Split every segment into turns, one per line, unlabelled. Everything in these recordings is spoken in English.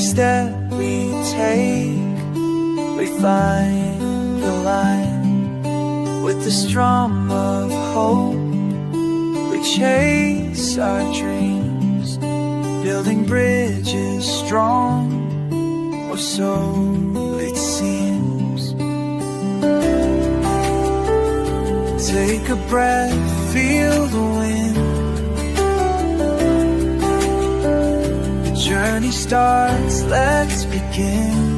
step we take, we find the line. With the strum of hope, we chase our dreams, building bridges strong, or so it seems. Take a breath, feel the wind. The journey starts, let's begin.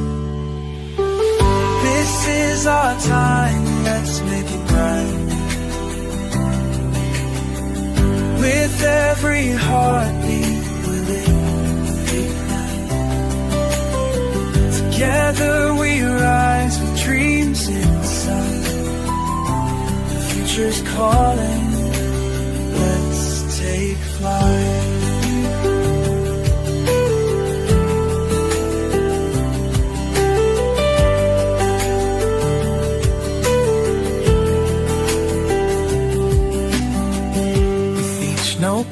This is our time, let's make it right. With every heartbeat, we'll ignite. Together we rise with dreams inside. The future's calling, let's take flight.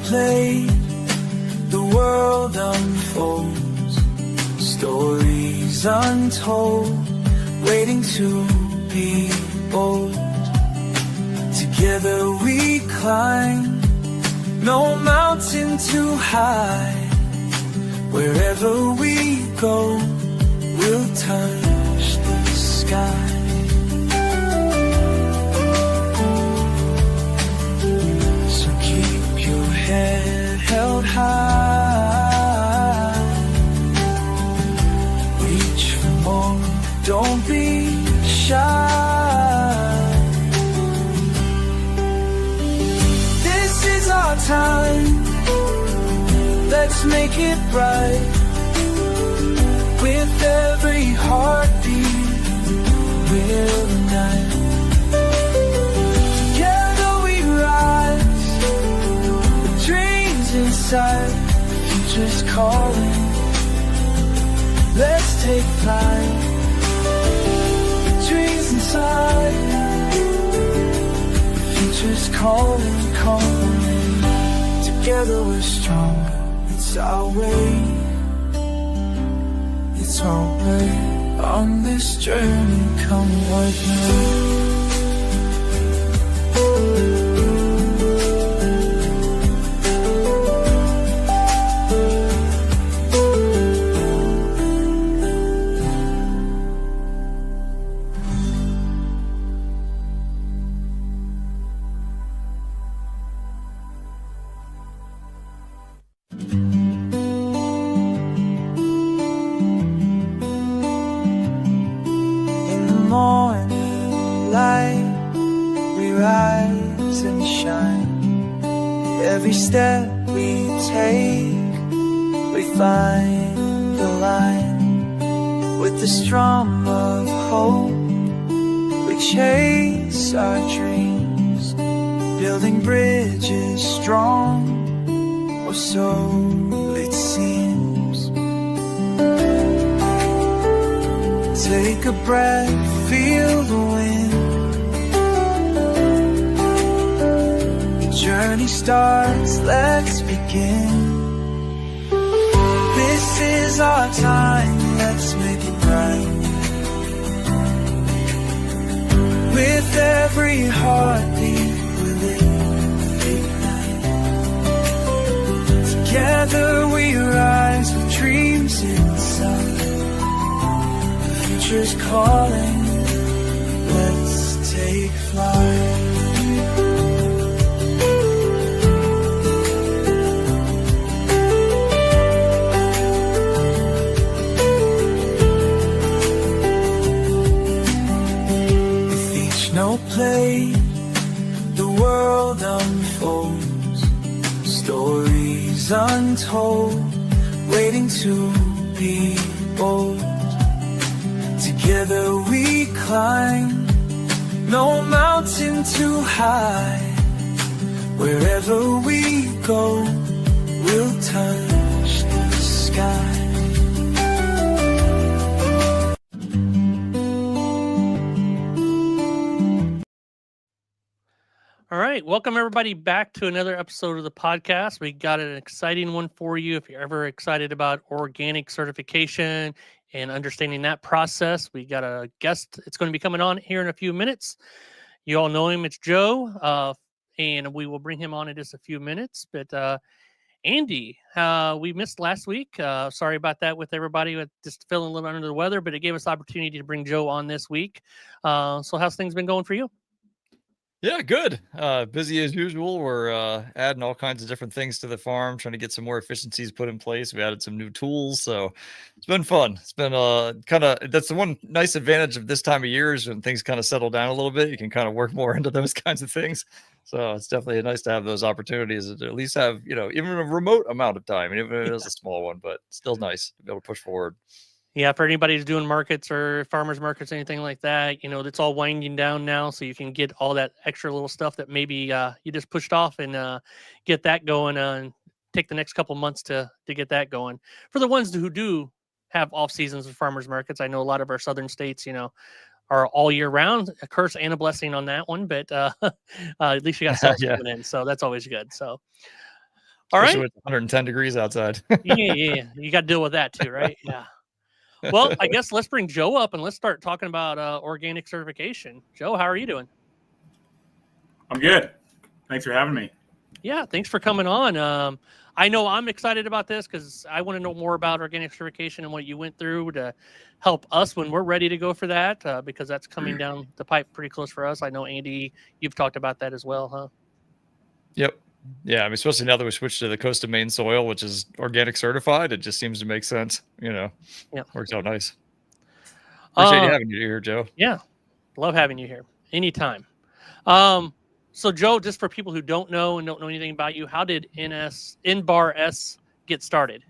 Play, the world unfolds, stories untold, waiting to be bold. Together we climb, no mountain too high. Wherever we go, we'll touch the sky. Head held high, reach for more, don't be shy. This is our time, let's make it bright. With every heartbeat, we'll ignite. Inside, future's calling, let's take flight. Dreams inside, future's calling, calling. Together we're stronger, it's our way. It's our way on this journey, come what may. Every step we take, we find the line. With the strum of hope, we chase our dreams, building bridges strong, or so it seems. Take a breath, feel the wind. Journey starts, let's begin. This is our time, let's make it right. With every heartbeat, we'll ignite. Together we rise with dreams inside. The future's calling, let's take flight. Play, the world unfolds, stories untold, waiting to be bold. Together we climb, no mountain too high. Wherever we go, we'll touch the sky.
All right. right. Welcome, everybody, back to another episode of the podcast. We got an exciting one for you. If you're ever excited about organic certification and understanding that process, we got a guest. It's going to be coming on here in a few minutes. You all know him. It's Joe, and we will bring him on in just a few minutes. But Andy, we missed last week. Sorry about that with everybody with just feeling a little under the weather, but it gave us opportunity to bring Joe on this week. So how's things been going for you?
Yeah, good. Busy as usual. We're adding all kinds of different things to the farm, trying to get some more efficiencies put in place. We added some new tools, so it's been fun. It's been that's the one nice advantage of this time of year is when things kind of settle down a little bit, you can kind of work more into those kinds of things. So it's definitely nice to have those opportunities to at least have, even a remote amount of time, and even if it is a small one, but still nice to be able to push forward.
Yeah, for anybody who's doing markets or farmers markets, anything like that, it's all winding down now, so you can get all that extra little stuff that maybe you just pushed off and get that going and take the next couple months to get that going. For the ones who do have off seasons of farmers markets, I know a lot of our southern states, are all year round. A curse and a blessing on that one, but at least you got sales
Yeah.
coming in, so that's always good. So,
all right, with 110 degrees outside.
yeah, you got to deal with that too, right? Yeah. Well, I guess let's bring Joe up and let's start talking about organic certification. Joe, how are you doing?
I'm good. Thanks for having me.
Yeah, thanks for coming on. I know I'm excited about this because I want to know more about organic certification and what you went through to help us when we're ready to go for that, because that's coming down the pipe pretty close for us. I know, Andy, you've talked about that as well, huh?
Yep. Yeah, I mean, especially now that we switched to the Coast of Maine soil, which is organic certified, it just seems to make sense. Yeah, works out nice. Appreciate you having you here, Joe.
Yeah, love having you here anytime. So Joe, just for people who don't know and don't know anything about you, how did N-Bar S get started?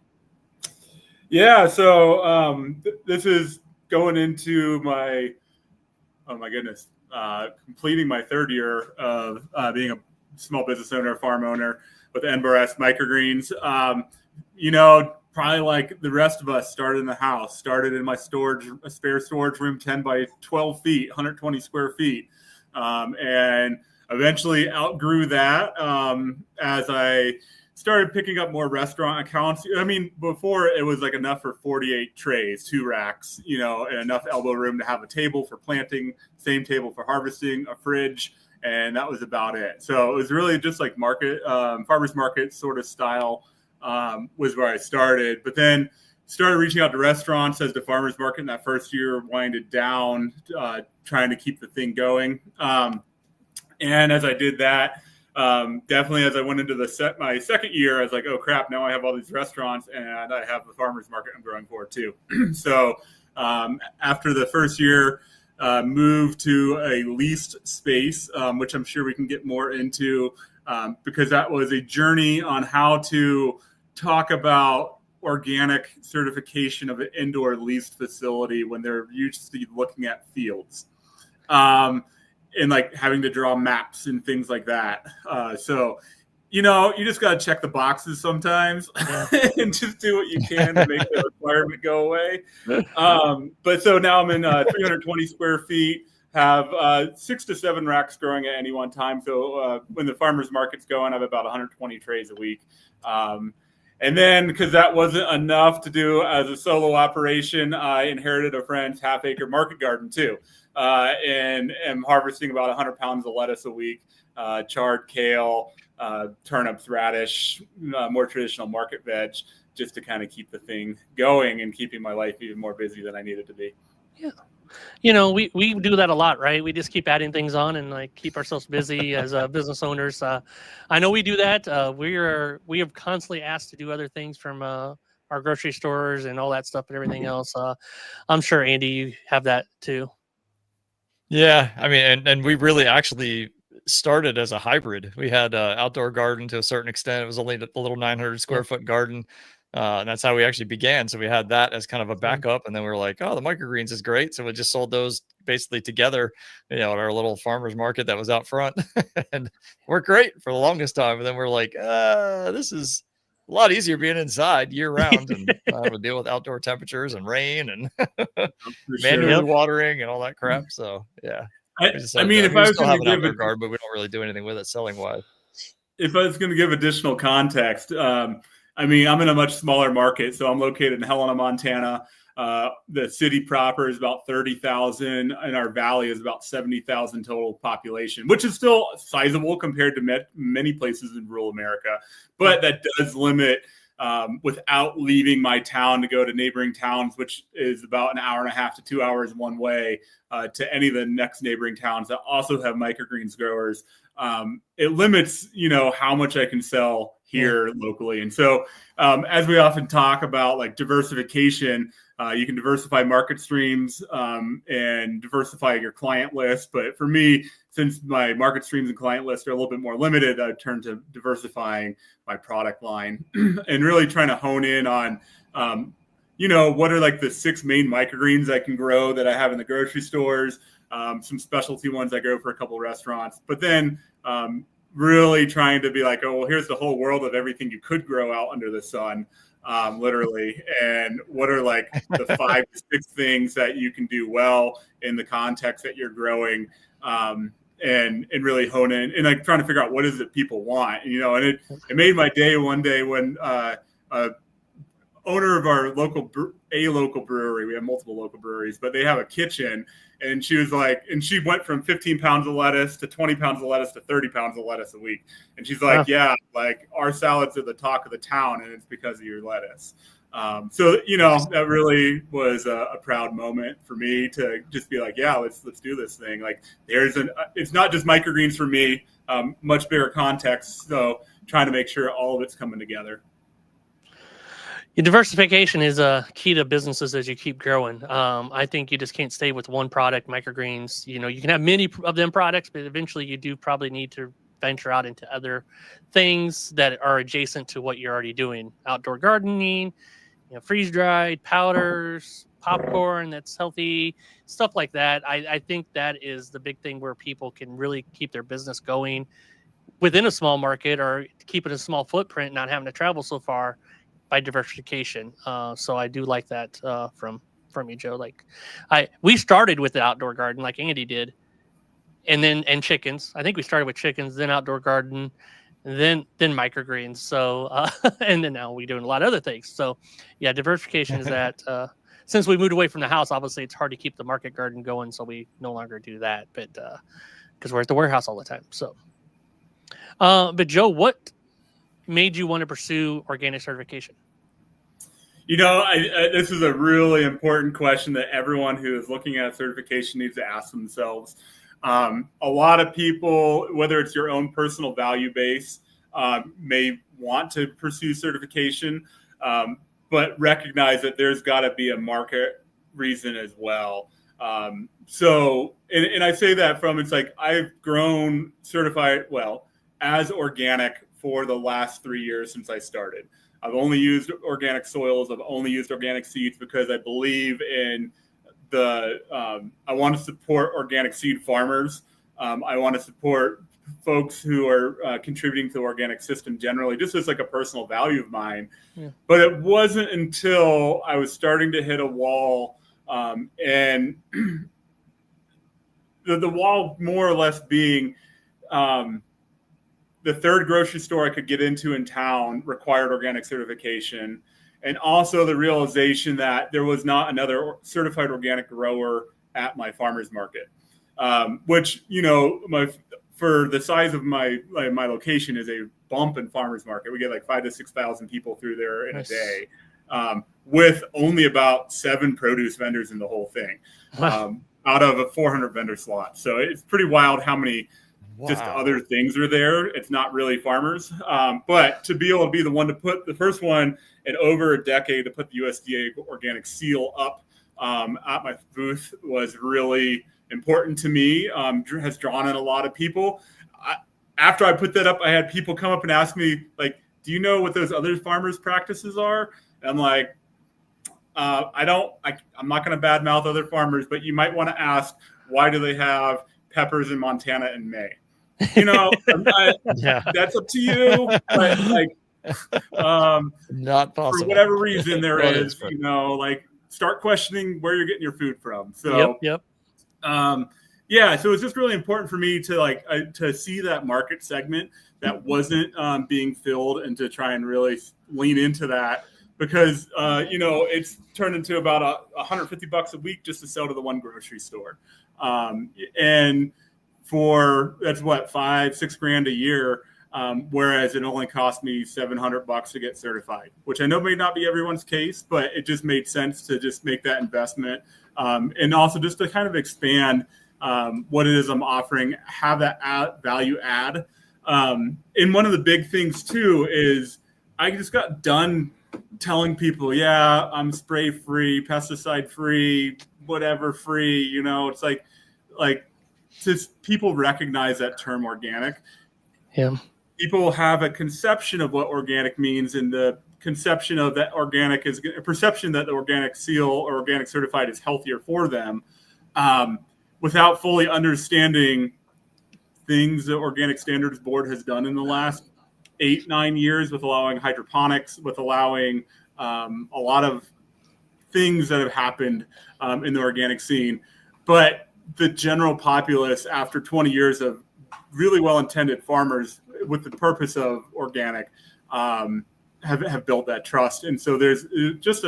Yeah, so this is going into completing my third year of being a small business owner, farm owner with S Microgreens. Probably like the rest of us, started in the house, started in my a spare storage room, 10 by 12 feet, 120 square feet. And eventually outgrew that as I started picking up more restaurant accounts. I mean, before it was like enough for 48 trays, 2 racks, and enough elbow room to have a table for planting, same table for harvesting, a fridge, and that was about it. So it was really just like farmers market sort of style was where I started. But then started reaching out to restaurants as the farmers market in that first year winded down, trying to keep the thing going. And as I did that, definitely as I went into my second year, I was like, oh crap, now I have all these restaurants and I have the farmers market I'm growing for too. So after the first year, moved to a leased space, which I'm sure we can get more into, because that was a journey on how to talk about organic certification of an indoor leased facility when they're usually looking at fields. And like having to draw maps and things like that. So, you just got to check the boxes sometimes and just do what you can to make the requirement go away. But so now I'm in 320 square feet, have 6 to 7 racks growing at any one time. So when the farmer's market's going, I have about 120 trays a week. And then because that wasn't enough to do as a solo operation, I inherited a friend's half-acre market garden too. And am harvesting about 100 pounds of lettuce a week, chard, kale, turnips, radish, more traditional market veg, just to kind of keep the thing going and keeping my life even more busy than I needed to be.
Yeah. We do that a lot, right? We just keep adding things on and like keep ourselves busy as business owners. I know we do that. We are constantly asked to do other things from our grocery stores and all that stuff and everything else. I'm sure, Andy, you have that too.
Yeah, I mean, and we really actually started as a hybrid. We had an outdoor garden to a certain extent. It was only a little 900 square foot garden. And that's how we actually began. So we had that as kind of a backup. And then we were like, oh, the microgreens is great. So we just sold those basically together, at our little farmer's market that was out front and worked great for the longest time. And then we're like, this is a lot easier being inside year round and having to deal with outdoor temperatures and rain and manually watering and all that crap. So, yeah.
I mean, if I
we
was
still
going
have
to
an
give
outdoor
it,
garden, but we don't really do anything with it selling wise.
if I was going to give additional context, I mean, I'm in a much smaller market, so I'm located in Helena, Montana. The city proper is about 30,000, and our valley is about 70,000 total population, which is still sizable compared to many places in rural America. But that does limit, without leaving my town to go to neighboring towns, which is about an hour and a half to 2 hours one way, to any of the next neighboring towns that also have microgreens growers. It limits, how much I can sell here locally. And so, as we often talk about, like, diversification, you can diversify market streams, and diversify your client list. But for me, since my market streams and client lists are a little bit more limited, I turn to diversifying my product line and really trying to hone in on, what are like the 6 main microgreens I can grow that I have in the grocery stores, some specialty ones I grow for a couple of restaurants, but then really trying to be like, oh, well, here's the whole world of everything you could grow out under the sun, literally. And what are like the 5 to 6 things that you can do well in the context that you're growing, and really hone in and like trying to figure out what is it people want, and it made my day one day when owner of our local brewery. We have multiple local breweries, but they have a kitchen. And she was like, and she went from 15 pounds of lettuce to 20 pounds of lettuce to 30 pounds of lettuce a week. And she's like, yeah, like our salads are the talk of the town, and it's because of your lettuce. So, that really was a proud moment for me to just be like, yeah, let's do this thing. Like it's not just microgreens for me, much bigger context. So trying to make sure all of it's coming together.
Your diversification is a key to businesses as you keep growing. I think you just can't stay with one product, microgreens. You can have many of them products, but eventually you do probably need to venture out into other things that are adjacent to what you're already doing. Outdoor gardening, freeze-dried powders, popcorn that's healthy, stuff like that. I think that is the big thing where people can really keep their business going within a small market, or keep it a small footprint, not having to travel so far, by diversification. So I do like that from you, Joe. Like we started with the outdoor garden like Andy did, and chickens. I think we started with chickens, then outdoor garden, then microgreens. So and then now we're doing a lot of other things. So yeah, diversification is that. Since we moved away from the house, obviously it's hard to keep the market garden going, so we no longer do that. But because we're at the warehouse all the time. So, but Joe, what made you want to pursue organic certification?
This is a really important question that everyone who is looking at certification needs to ask themselves. A lot of people, whether it's your own personal value base, may want to pursue certification, but recognize that there's got to be a market reason as well. So I say that from, it's like I've grown certified, as organic for the last 3 years since I started. I've only used organic soils. I've only used organic seeds because I believe in I want to support organic seed farmers. I want to support folks who are contributing to the organic system generally, just as like a personal value of mine. Yeah. But it wasn't until I was starting to hit a wall, and the wall more or less being, the third grocery store I could get into in town required organic certification. And also the realization that there was not another certified organic grower at my farmer's market, which, for the size of my location is a bump in farmer's market. We get like 5,000 to 6,000 people through there in a day, with only about 7 produce vendors in the whole thing, out of a 400 vendor slot. So it's pretty wild how many just other things are there. It's not really farmers. But to be able to be the one to put the first one in over a decade to put the USDA Organic seal up at my booth was really important to me, has drawn in a lot of people. After I put that up, I had people come up and ask me, like, do you know what those other farmers' practices are? And I'm like, I'm not going to badmouth other farmers, but you might want to ask, why do they have peppers in Montana in May? That's up to you. But
not possible.
For whatever reason there is, start questioning where you're getting your food from. So,
yep.
Yeah, so it's just really important for me to to see that market segment that wasn't being filled, and to try and really lean into that, because it's turned into about $150 a week just to sell to the one grocery store, and that's what, $5-6 grand a year. Whereas it only cost me $700 to get certified, which I know may not be everyone's case, but it just made sense to just make that investment, and also just to kind of expand what it is I'm offering, have that value add. And one of the big things too is I just got done telling people, yeah, I'm spray free, pesticide free, whatever free. It's like just people recognize that term organic.
Yeah.
People have a conception of what organic means, and the conception of that organic is a perception that the organic seal or organic certified is healthier for them, without fully understanding things the Organic Standards Board has done in the last 8-9 years, with allowing hydroponics, with allowing a lot of things that have happened in the organic scene. But the general populace, after 20 years of really well-intended farmers with the purpose of organic, have built that trust. And so there's just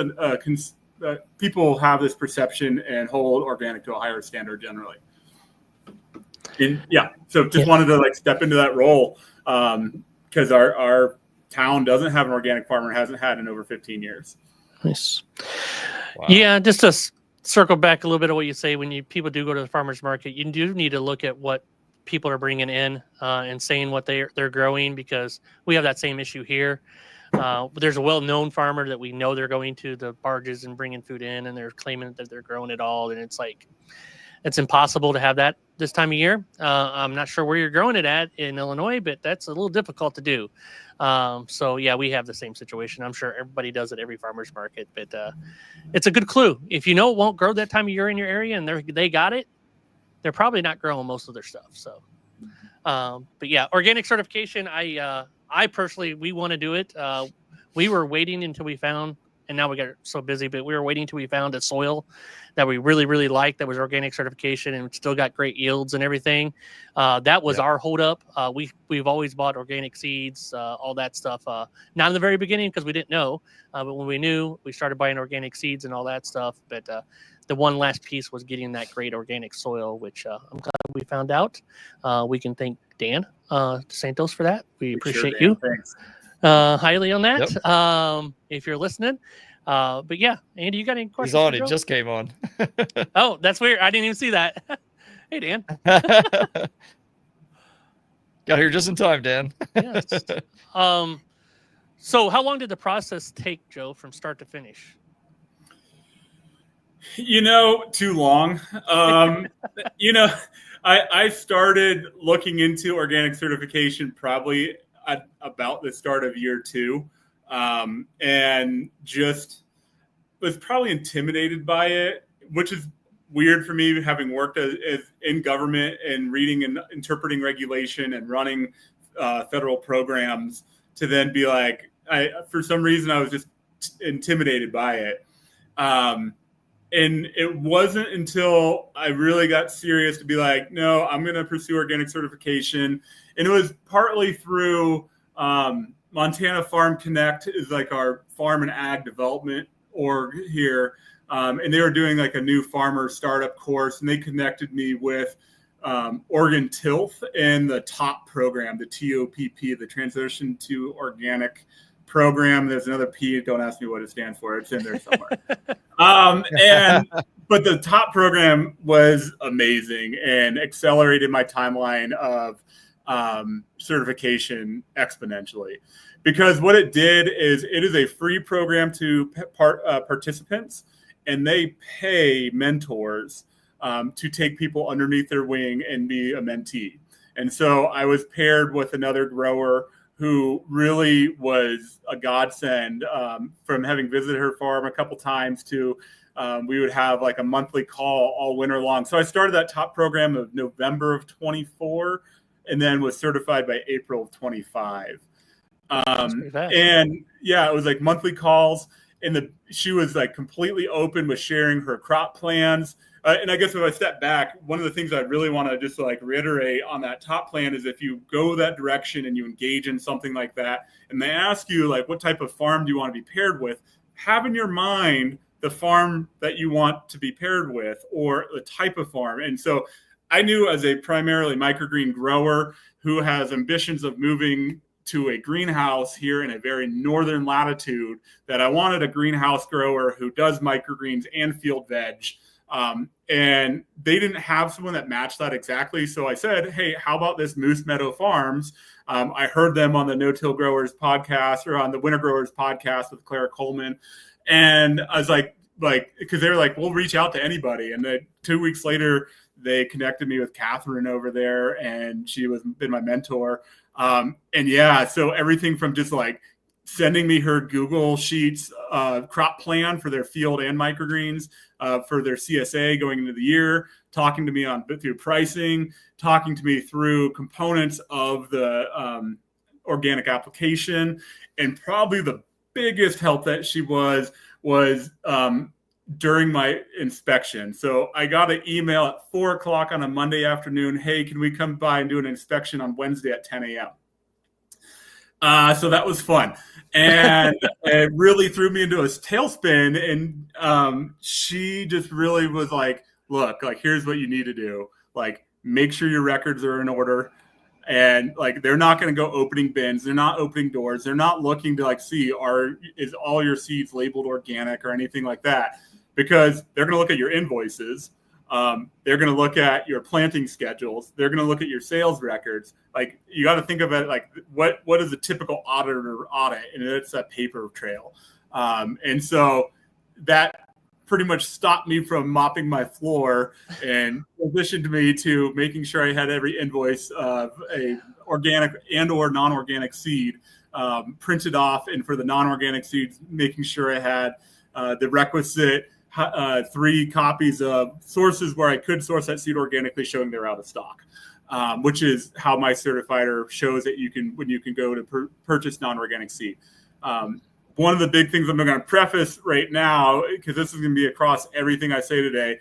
people have this perception and hold organic to a higher standard generally. And so just wanted to step into that role, because our town doesn't have an organic farmer, hasn't had in over 15 years.
Nice.
Wow.
Yeah, just to circle back a little bit of what you say, when people do go to the farmer's market, you do need to look at what people are bringing in and saying what they're growing, because we have that same issue here. There's a well-known farmer that we know they're going to the barges and bringing food in, and they're claiming that they're growing it all, and it's impossible to have that this time of year. I'm not sure where you're growing it at in Illinois, but that's a little difficult to do. So yeah, we have the same situation. I'm sure everybody does at every farmer's market, but it's a good clue. If it won't grow that time of year in your area and they got it, they're probably not growing most of their stuff. So, but yeah, organic certification, I personally, we want to do it. We were waiting until we found, and now we got so busy, but we were waiting until we found a soil that we really, really liked, that was organic certification and still got great yields and everything. That was our holdup. We've always bought organic seeds, all that stuff. Not in the very beginning, because we didn't know, but when we knew, we started buying organic seeds and all that stuff. But the one last piece was getting that great organic soil, which I'm glad we found out. We can thank Dan Santos for that. We appreciate you.
Thanks.
Highly on that.
Yep.
If you're listening. But yeah, Andy, you got any questions?
He's on.
for
He
Joe?
just came on.
Oh, that's weird. I didn't even see that. Hey, Dan.
Got here just in time, Dan.
Yes. So how long did the process take, Joe, from start to finish?
Too long. I started looking into organic certification probably at about the start of year 2, and just was probably intimidated by it, which is weird for me, having worked as in government and reading and interpreting regulation and running federal programs, to then be like, for some reason I was just intimidated by it. And it wasn't until I really got serious to be like, no, I'm going to pursue organic certification. And it was partly through Montana Farm Connect, is like our farm and ag development org here. And they were doing like a new farmer startup course, and they connected me with Oregon TILF and the TOP program, the TOPP, the Transition to Organic program. There's another P. Don't ask me what it stands for. It's in there somewhere. But the TOP program was amazing and accelerated my timeline of certification exponentially. Because what it did is, it is a free program to participants, and they pay mentors to take people underneath their wing and be a mentee. And so I was paired with another grower who really was a godsend, from having visited her farm a couple times to we would have like a monthly call all winter long. So I started that TOP program of November of 24, and then was certified by April of 25. And yeah, it was like monthly calls, and she was like completely open with sharing her crop plans. and I guess if I step back, one of the things I really want to just like reiterate on that top plan is if you go that direction and you engage in something like that, and they ask you like, what type of farm do you want to be paired with? Have in your mind the farm that you want to be paired with or the type of farm. And so I knew as a primarily microgreen grower who has ambitions of moving to a greenhouse here in a very northern latitude that I wanted a greenhouse grower who does microgreens and field veg. And they didn't have someone that matched that exactly. So I said, hey, how about this Moose Meadow Farms? I heard them on the No-Till Growers podcast or on the Winter Growers podcast with Clara Coleman. And I was like, because they were like, we'll reach out to anybody. And then 2 weeks later, they connected me with Catherine over there, and she was been my mentor. And yeah, so everything from just like sending me her Google Sheets crop plan for their field and microgreens for their CSA going into the year, talking to me through pricing, talking to me through components of the organic application, and probably the biggest help that she was during my inspection. So I got an email at 4:00 on a Monday afternoon. Hey, can we come by and do an inspection on Wednesday at 10 a.m.? So that was fun. And it really threw me into a tailspin. And she just really was like, look, like, here's what you need to do. Like, make sure your records are in order. And like, they're not going to go opening bins. They're not opening doors. They're not looking to like see, is all your seeds labeled organic or anything like that, because they're going to look at your invoices. They're going to look at your planting schedules. They're going to look at your sales records. Like, you got to think of it like what is a typical auditor audit, and it's a paper trail. And so that pretty much stopped me from mopping my floor and transitioned me to making sure I had every invoice of a organic and or non-organic seed printed off, and for the non-organic seeds, making sure I had the requisite 3 copies of sources where I could source that seed organically, showing they're out of stock, which is how my certifier shows that you can go to purchase non-organic seed. One of the big things I'm going to preface right now, because this is going to be across everything I say today: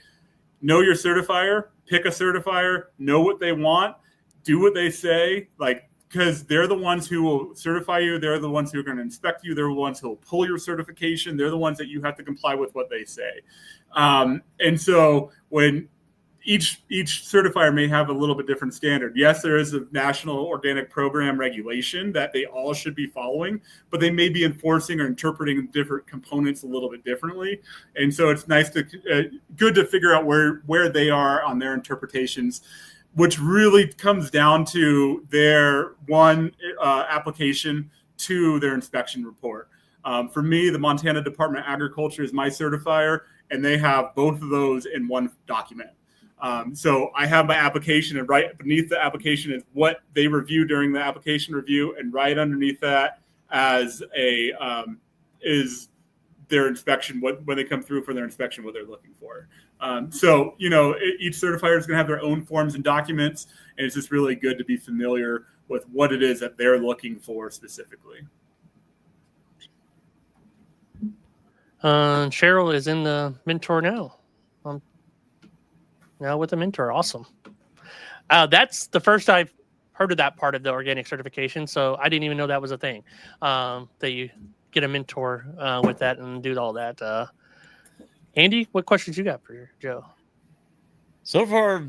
know your certifier, pick a certifier, know what they want, do what they say, like, because they're the ones who will certify you. They're the ones who are going to inspect you. They're the ones who will pull your certification. They're the ones that you have to comply with what they say. And so when each certifier may have a little bit different standard. Yes, there is a national organic program regulation that they all should be following, but they may be enforcing or interpreting different components a little bit differently. And so it's nice good to figure out where they are on their interpretations, which really comes down to their application to their inspection report. For me, the Montana Department of Agriculture is my certifier, and they have both of those in one document. So I have my application, and right beneath the application is what they review during the application review, and right underneath that is their inspection, when they come through for their inspection, what they're looking for. So, each certifier is going to have their own forms and documents, and it's just really good to be familiar with what it is that they're looking for specifically.
Cheryl is in the mentor now. Now with a mentor. Awesome. That's the first I've heard of that part of the organic certification. So I didn't even know that was a thing, that you get a mentor with that and do all that. Andy, what questions you got for Joe?
So far,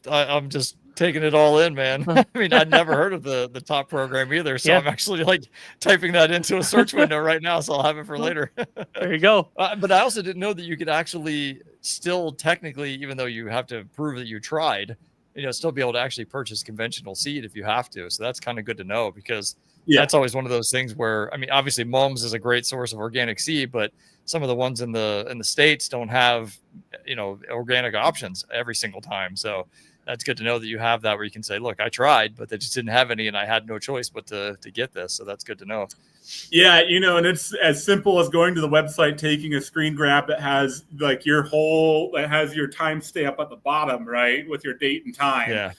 I'm just taking it all in, man. I mean, I'd never heard of the top program either. So yeah. I'm actually like typing that into a search window right now. So I'll have it for later.
There you go.
But I also didn't know that you could actually still technically, even though you have to prove that you tried, still be able to actually purchase conventional seed if you have to. So that's kind of good to know, because that's always one of those things where, I mean, obviously Mums is a great source of organic seed, but some of the ones in the States don't have, organic options every single time. So that's good to know that you have that, where you can say, look, I tried, but they just didn't have any, and I had no choice but to get this. So that's good to know.
Yeah, and it's as simple as going to the website, taking a screen grab that has like that has your timestamp at the bottom, right, with your date and time.
Yeah.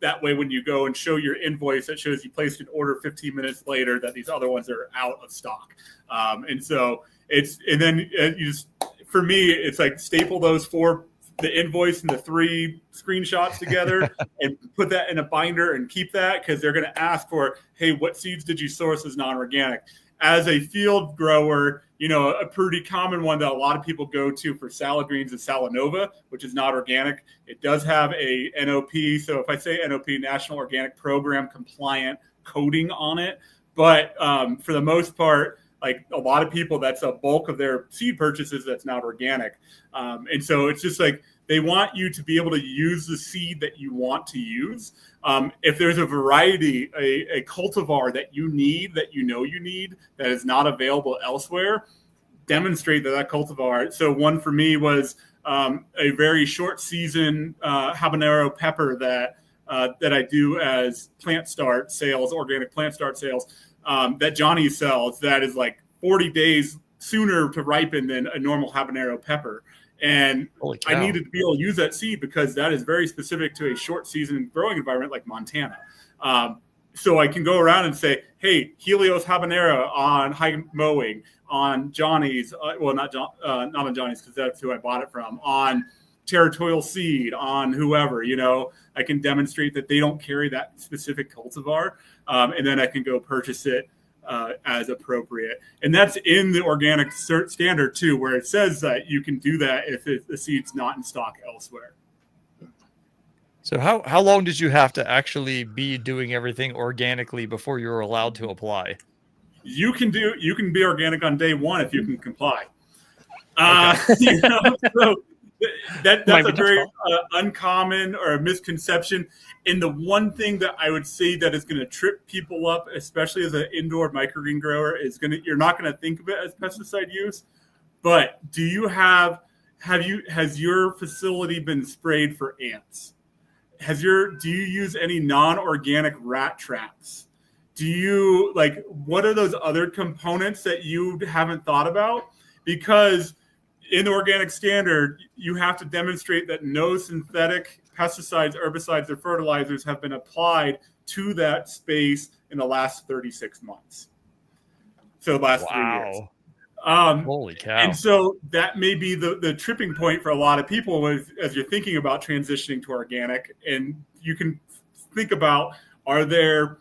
That way, when you go and show your invoice, it shows you placed an order 15 minutes later that these other ones are out of stock. And so for me, it's like staple those 4 the invoice and the 3 screenshots together and put that in a binder and keep that, because they're going to ask for, hey, what seeds did you source as non-organic? As a field grower, a pretty common one that a lot of people go to for salad greens is Salanova, which is not organic. It does have a NOP. So if I say NOP, National Organic Program compliant coating on it. But for the most part, like a lot of people, that's a bulk of their seed purchases that's not organic. And so it's just like they want you to be able to use the seed that you want to use. If there's a variety, a cultivar that you need, that you need, that is not available elsewhere, demonstrate that cultivar. So one for me was a very short season habanero pepper that I do as plant start sales, organic plant start sales, that Johnny sells, that is like 40 days sooner to ripen than a normal habanero pepper. And I needed to be able to use that seed because that is very specific to a short season growing environment like Montana. So I can go around and say, hey, Helios habanero on high mowing, on Johnny's, not on Johnny's because that's who I bought it from, on Territorial Seed, on whoever, I can demonstrate that they don't carry that specific cultivar, and then I can go purchase it as appropriate. And that's in the organic standard too, where it says that you can do that if the seed's not in stock elsewhere.
So how long did you have to actually be doing everything organically before you were allowed to apply?
You can be organic on day one if you can comply.
Okay.
So that's a very uncommon or a misconception. And the one thing that I would say that is going to trip people up, especially as an indoor microgreen grower, is you're not going to think of it as pesticide use. But has your facility been sprayed for ants? Do you use any non-organic rat traps? What are those other components that you haven't thought about? Because in the organic standard, you have to demonstrate that no synthetic pesticides, herbicides, or fertilizers have been applied to that space in the last 36 months. So the last 3 years.
Holy cow.
And so that may be the tripping point for a lot of people as you're thinking about transitioning to organic. And you can think about, are there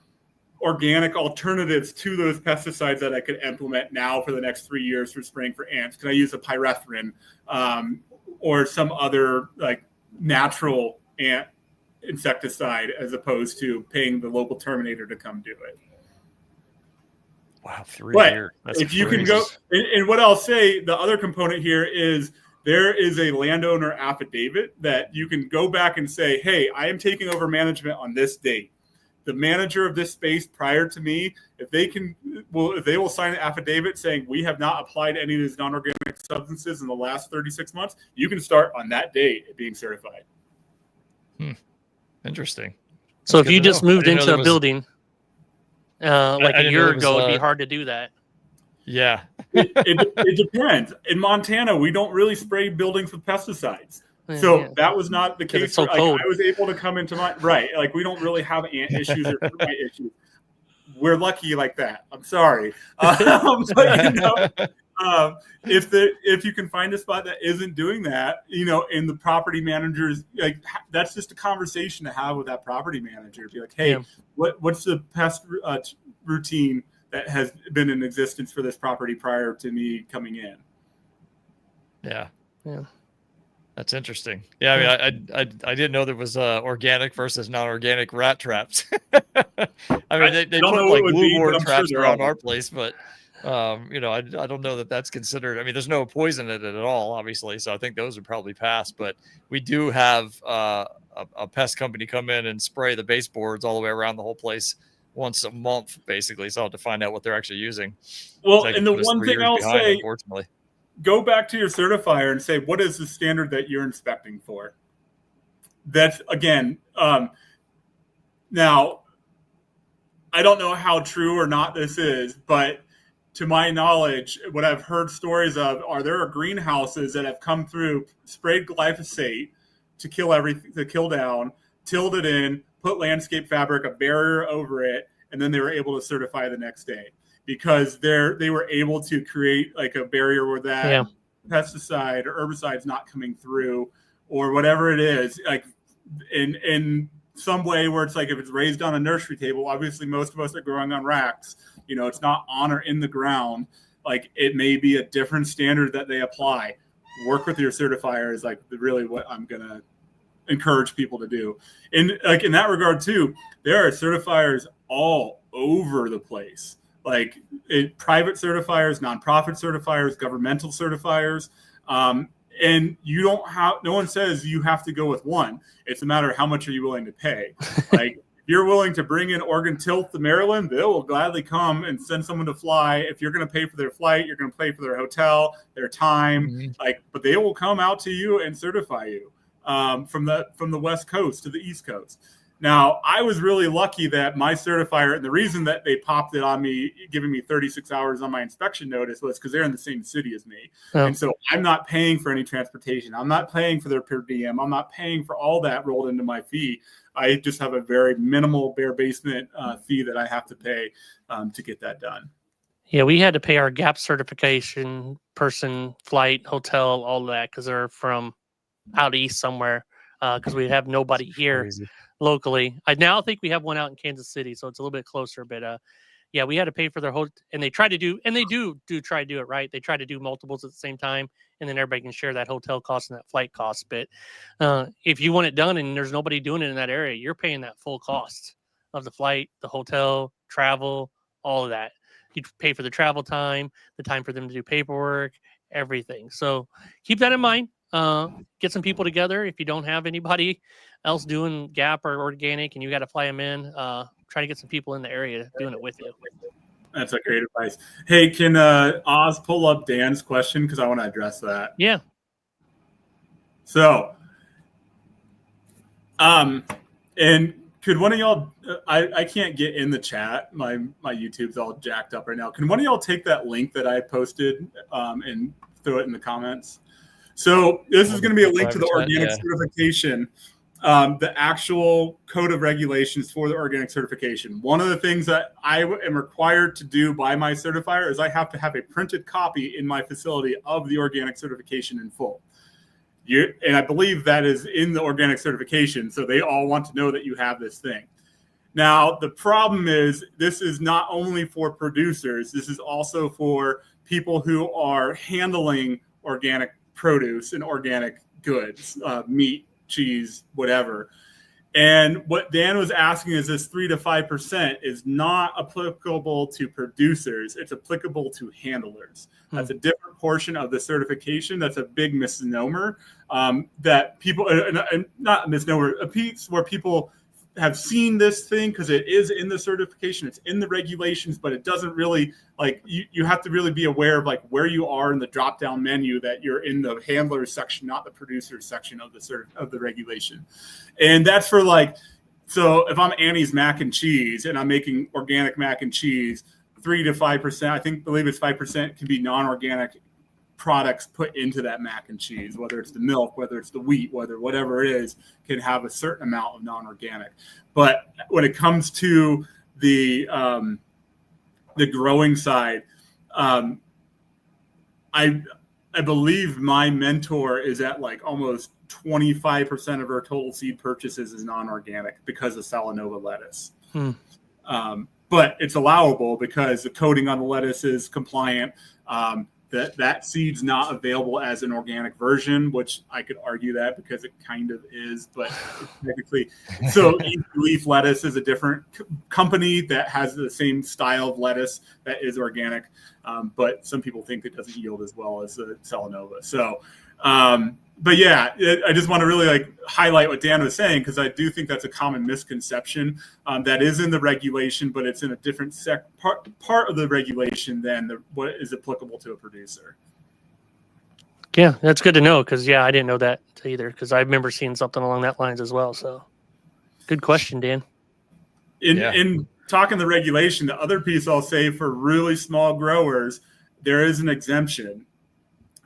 organic alternatives to those pesticides that I could implement now for the next 3 years for spraying for ants? Can I use a pyrethrin or some other like natural ant insecticide as opposed to paying the local terminator to come do it?
Wow, 3
but
years. That's
if
crazy.
You can go, and what I'll say, the other component here is there is a landowner affidavit that you can go back and say, hey, I am taking over management on this date. The manager of this space prior to me, if they will sign an affidavit saying we have not applied any of these non-organic substances in the last 36 months, you can start on that date being certified.
Interesting.
So if you just moved into a building like a year ago, it'd be hard to do that.
Yeah.
It depends. In Montana, we don't really spray buildings with pesticides. So that was not the case.
So cold.
I was able to come into we don't really have ant issues or termite issues. We're lucky like that. I'm sorry. But if you can find a spot that isn't doing that, and the property managers, that's just a conversation to have with that property manager. Be like, hey, what's the pest routine that has been in existence for this property prior to me coming in?
Yeah.
Yeah.
That's interesting. Yeah, I mean, I didn't know there was organic versus non-organic rat traps. I mean, they put like blueboard traps around our place, but I don't know that that's considered. I mean, there's no poison in it at all, obviously, so I think those would probably pass. But we do have a pest company come in and spray the baseboards all the way around the whole place once a month, basically. So I'll have to find out what they're actually using.
Well, and the one thing I'll say,
unfortunately,
go back to your certifier and say, what is the standard that you're inspecting for? That's, again, now, I don't know how true or not this is, but to my knowledge, what I've heard stories of there are greenhouses that have come through, sprayed glyphosate to kill everything, to kill down, tilled it in, put landscape fabric, a barrier over it, and then they were able to certify the next day. Because they were able to create like a barrier where that pesticide or herbicide's not coming through or whatever it is, like in some way where it's like if it's raised on a nursery table, obviously most of us are growing on racks, it's not on or in the ground. Like it may be a different standard that they apply. Work with your certifier is like really what I'm going to encourage people to do. And like in that regard too, there are certifiers all over the place, like private certifiers, nonprofit certifiers, governmental certifiers. And no one says you have to go with one. It's a matter of how much are you willing to pay. Like if you're willing to bring in Oregon Tilt to Maryland, they will gladly come and send someone to fly. If you're going to pay for their flight, you're going to pay for their hotel, their time, but they will come out to you and certify you. From the West Coast to the East Coast. Now, I was really lucky that my certifier, and the reason that they popped it on me, giving me 36 hours on my inspection notice, was because they're in the same city as me. Oh. And so I'm not paying for any transportation. I'm not paying for their per diem. I'm not paying for all that rolled into my fee. I just have a very minimal bare basement fee that I have to pay to get that done.
Yeah, we had to pay our GAP certification person, flight, hotel, all that, because they're from out east somewhere, because we have nobody here locally. I now think we have one out in Kansas City, so it's a little bit closer. But yeah, we had to pay for their hotel, and they try to do, and they do try to do it right. They try to do multiples at the same time, and then everybody can share that hotel cost and that flight cost. But if you want it done and there's nobody doing it in that area, you're paying that full cost of the flight, the hotel, travel, all of that. You pay for the travel time, the time for them to do paperwork, everything. So keep that in mind. Get some people together. If you don't have anybody else doing GAP or organic and you got to fly them in, try to get some people in the area doing it with you.
That's a great advice. Hey, can Oz pull up Dan's question? Because I want to address that.
Yeah.
So, and could one of y'all, I can't get in the chat. My YouTube's all jacked up right now. Can one of y'all take that link that I posted and throw it in the comments? So this is going to be a link to the organic certification, the actual code of regulations for the organic certification. One of the things that I am required to do by my certifier is I have to have a printed copy in my facility of the organic certification in full. And I believe that is in the organic certification, so they all want to know that you have this thing. Now, the problem is this is not only for producers, this is also for people who are handling organic produce and organic goods, meat, cheese, whatever. And what Dan was asking is this 3 to 5% is not applicable to producers. It's applicable to handlers. That's a different portion of the certification. That's a big misnomer that people, not a misnomer, a piece where people have seen this thing because it is in the certification, it's in the regulations, but it doesn't really, like, you have to really be aware of like where you are in the drop down menu, that you're in the handlers section, not the producers section of the regulation. And that's for like, so if I'm Annie's mac and cheese and I'm making organic mac and cheese, 3 to 5%, believe it's 5% can be non-organic products put into that mac and cheese, whether it's the milk, whether it's the wheat, whatever it is, can have a certain amount of non-organic. But when it comes to the growing side, I believe my mentor is at like almost 25% of her total seed purchases is non-organic because of Salanova lettuce. But it's allowable because the coating on the lettuce is compliant. That seed's not available as an organic version, which I could argue that because it kind of is, but technically. So Leaf Lettuce is a different company that has the same style of lettuce that is organic, but some people think it doesn't yield as well as the Salanova. So, but yeah, I just want to really like highlight what Dan was saying, because I do think that's a common misconception that is in the regulation, but it's in a different part of the regulation than what is applicable to a producer.
Yeah, that's good to know, because I didn't know that either, because I remember seeing something along that lines as well. So good question, Dan.
In talking the regulation, the other piece I'll say for really small growers, there is an exemption.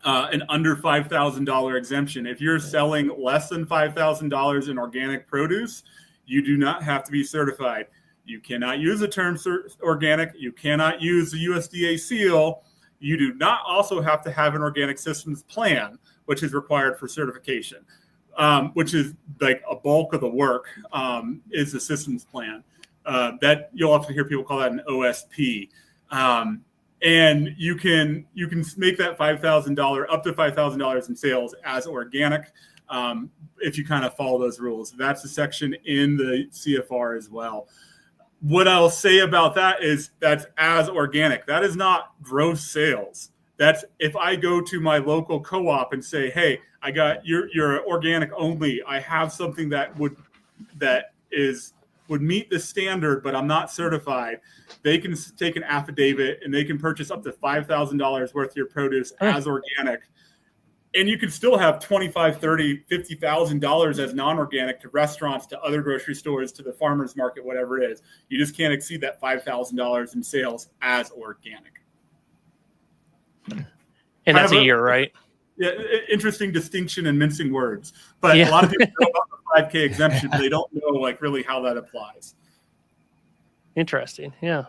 An under $5,000 exemption. If you're selling less than $5,000 in organic produce, you do not have to be certified. You cannot use the term organic. You cannot use the USDA seal. You do not also have to have an organic systems plan, which is required for certification. which is like a bulk of the work, is the systems plan. That you'll often hear people call that an OSP. And you can make that $5,000 up to $5,000 in sales as organic, if you kind of follow those rules. That's a section in the CFR as well. What I'll say about that is that's as organic. That is not gross sales. That's if I go to my local co-op and say, hey, I got you're organic only. I have something that would meet the standard, but I'm not certified. They can take an affidavit and they can purchase up to $5,000 worth of your produce as organic. And you can still have $25,000, $30,000, $50,000 as non-organic to restaurants, to other grocery stores, to the farmer's market, whatever it is. You just can't exceed that $5,000 in sales as organic.
And that's a year, right?
Yeah, interesting distinction and mincing words. But a lot of people know about the 5K exemption, but they don't know like really how that applies.
Interesting. Yeah.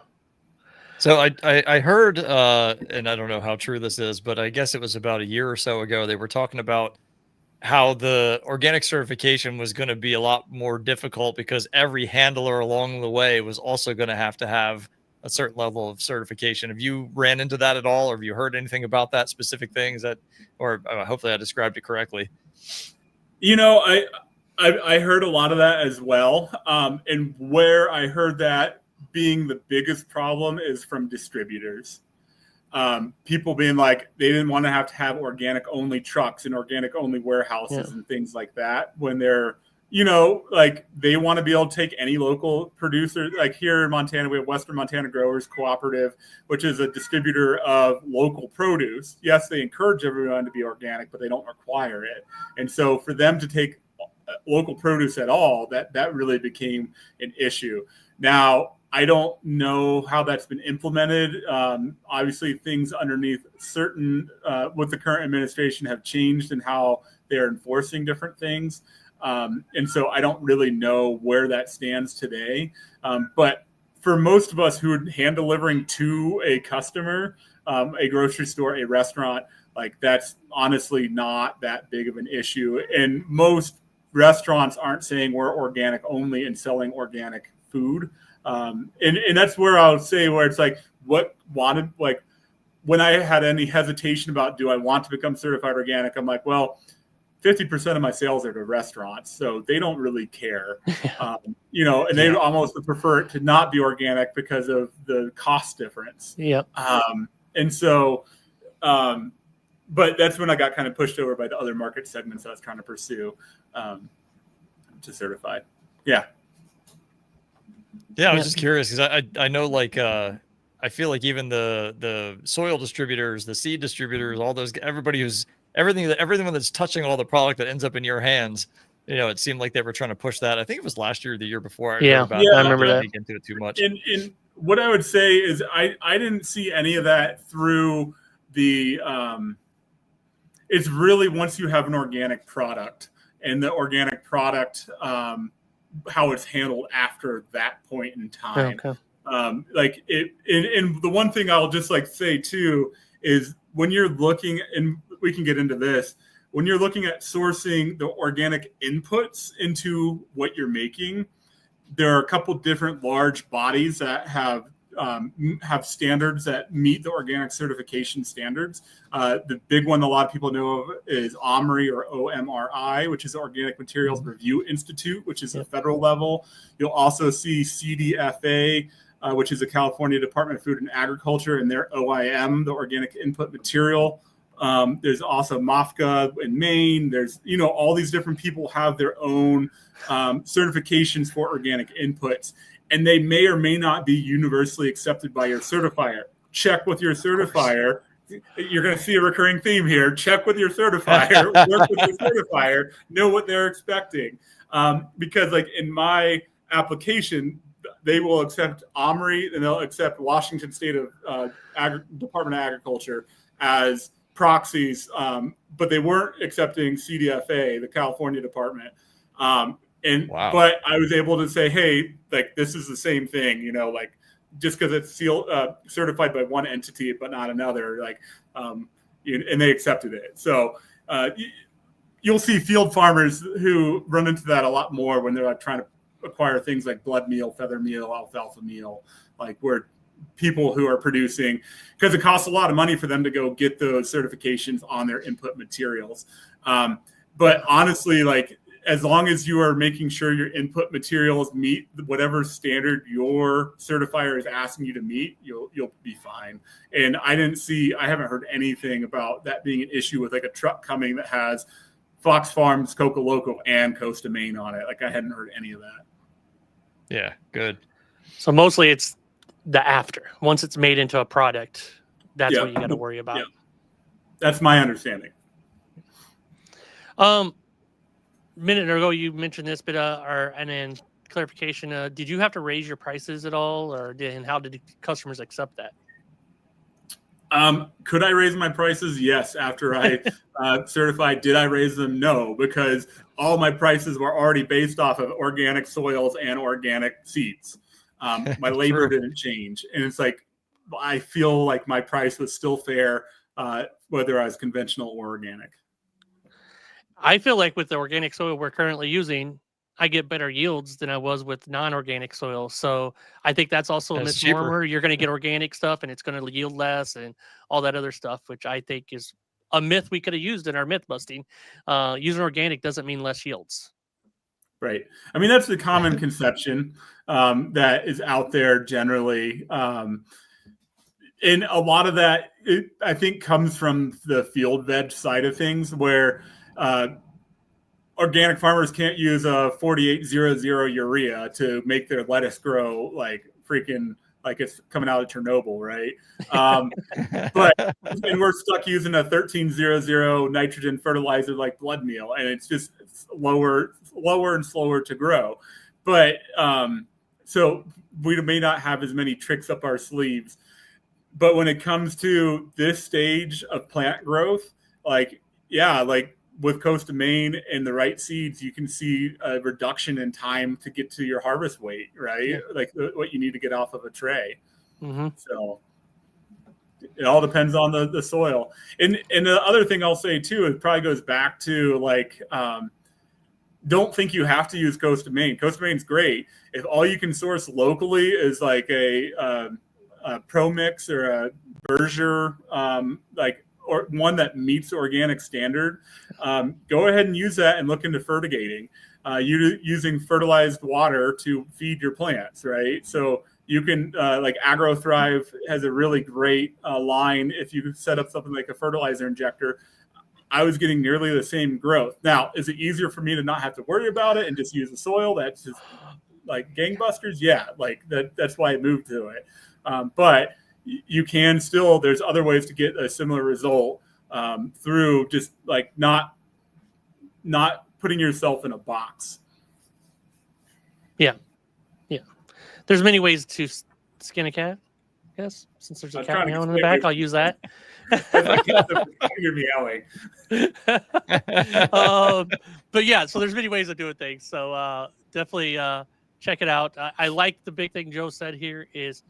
So I heard, and I don't know how true this is, but I guess it was about a year or so ago, they were talking about how the organic certification was going to be a lot more difficult because every handler along the way was also going to have a certain level of certification. Have you ran into that at all? Or have you heard anything about that specific thing? Or hopefully I described it correctly.
You know, I heard a lot of that as well. And where I heard that being the biggest problem is from distributors. People being like, they didn't want to have organic only trucks and organic only warehouses and things like that when they're, you know, like they want to be able to take any local producer. Like here in Montana, we have Western Montana Growers Cooperative, which is a distributor of local produce. Yes, they encourage everyone to be organic, but they don't require it. And so for them to take local produce at all, that really became an issue. Now, I don't know how that's been implemented. Obviously, things underneath certain with the current administration have changed in how they're enforcing different things. And so I don't really know where that stands today. But for most of us who are hand delivering to a customer, a grocery store, a restaurant, like that's honestly not that big of an issue. And most restaurants aren't saying we're organic only and selling organic food. And that's where I would say where it's like when I had any hesitation about do I want to become certified organic, I'm like, well, 50% of my sales are to restaurants, so they don't really care, you know, and they almost prefer it to not be organic because of the cost difference.
Yeah.
And so, but that's when I got kind of pushed over by the other market segments I was trying to pursue to certify. Yeah.
Yeah, I was just curious because I know like I feel like even the soil distributors, the seed distributors, all those everybody who's everything that's touching all the product that ends up in your hands, you know, it seemed like they were trying to push that. I think it was last year or the year before.
I remember that.
Dig into it too much.
And what I would say is I didn't see any of that through the. It's really once you have an organic product and the organic product. How it's handled after that point in time.
Okay.
Like it, and the one thing I'll just like say too is when you're looking, and we can get into this, when you're looking at sourcing the organic inputs into what you're making, there are a couple different large bodies that have standards that meet the organic certification standards. The big one a lot of people know of is OMRI or OMRI, which is the Organic Materials Review Institute, which is the federal level. You'll also see CDFA, which is the California Department of Food and Agriculture, and their OIM, the Organic Input Material. There's also MOFGA in Maine. There's, you know, all these different people have their own certifications for organic inputs. And they may or may not be universally accepted by your certifier. Check with your certifier. You're going to see a recurring theme here. Check with your certifier. Work with your certifier. Know what they're expecting. Because, like, in my application, they will accept OMRI and they'll accept Washington State of Department of Agriculture as proxies, but they weren't accepting CDFA, the California Department. But I was able to say, hey, like this is the same thing, you know, like just because it's certified by one entity but not another, like, and they accepted it. So you'll see field farmers who run into that a lot more when they're like trying to acquire things like blood meal, feather meal, alfalfa meal, like where people who are producing, because it costs a lot of money for them to go get those certifications on their input materials. But honestly, like as long as you are making sure your input materials meet whatever standard your certifier is asking you to meet, you'll be fine. And I haven't heard anything about that being an issue with like a truck coming that has Fox Farms, Coco Loco, and Coast of Maine on it. Like I hadn't heard any of that.
Yeah, good.
So mostly it's the after. Once it's made into a product, that's what you got to worry about.
Yeah. That's my understanding.
Minute ago you mentioned this, but and then clarification. Did you have to raise your prices at all, and how did customers accept that?
Could I raise my prices? Yes. After I certified, did I raise them? No, because all my prices were already based off of organic soils and organic seeds. My labor didn't change. And it's like, I feel like my price was still fair, whether I was conventional or organic.
I feel like with the organic soil we're currently using, I get better yields than I was with non-organic soil. So I think that's also a misnomer. You're going to get organic stuff and it's going to yield less and all that other stuff, which I think is a myth we could have used in our myth busting. Using organic doesn't mean less yields.
Right. I mean, that's the common conception that is out there generally. And a lot of that, I think, comes from the field veg side of things where organic farmers can't use a 4800 urea to make their lettuce grow like freaking like it's coming out of Chernobyl, right? And we're stuck using a 1300 nitrogen fertilizer like blood meal, and it's lower and slower to grow. But so we may not have as many tricks up our sleeves. But when it comes to this stage of plant growth, like with Coast of Maine and the right seeds, you can see a reduction in time to get to your harvest weight, right? Yeah. Like what you need to get off of a tray. Mm-hmm. So it all depends on the soil. And the other thing I'll say too, it probably goes back to don't think you have to use Coast of Maine. Coast of Maine's great. If all you can source locally is like a Pro Mix or a Berger, or one that meets organic standard, go ahead and use that and look into fertigating. Using fertilized water to feed your plants, right? So you can, AgroThrive has a really great line. If you set up something like a fertilizer injector, I was getting nearly the same growth. Now, is it easier for me to not have to worry about it and just use the soil that's just like gangbusters? Yeah, that's why I moved to it. But you can still, there's other ways to get a similar result through just like not putting yourself in a box.
Yeah. There's many ways to skin a cat. Yes, since there's a cat meowing in the back, I'll use that.
You're meowing.
But yeah, so there's many ways of doing things. So definitely check it out. I like the big thing Joe said here is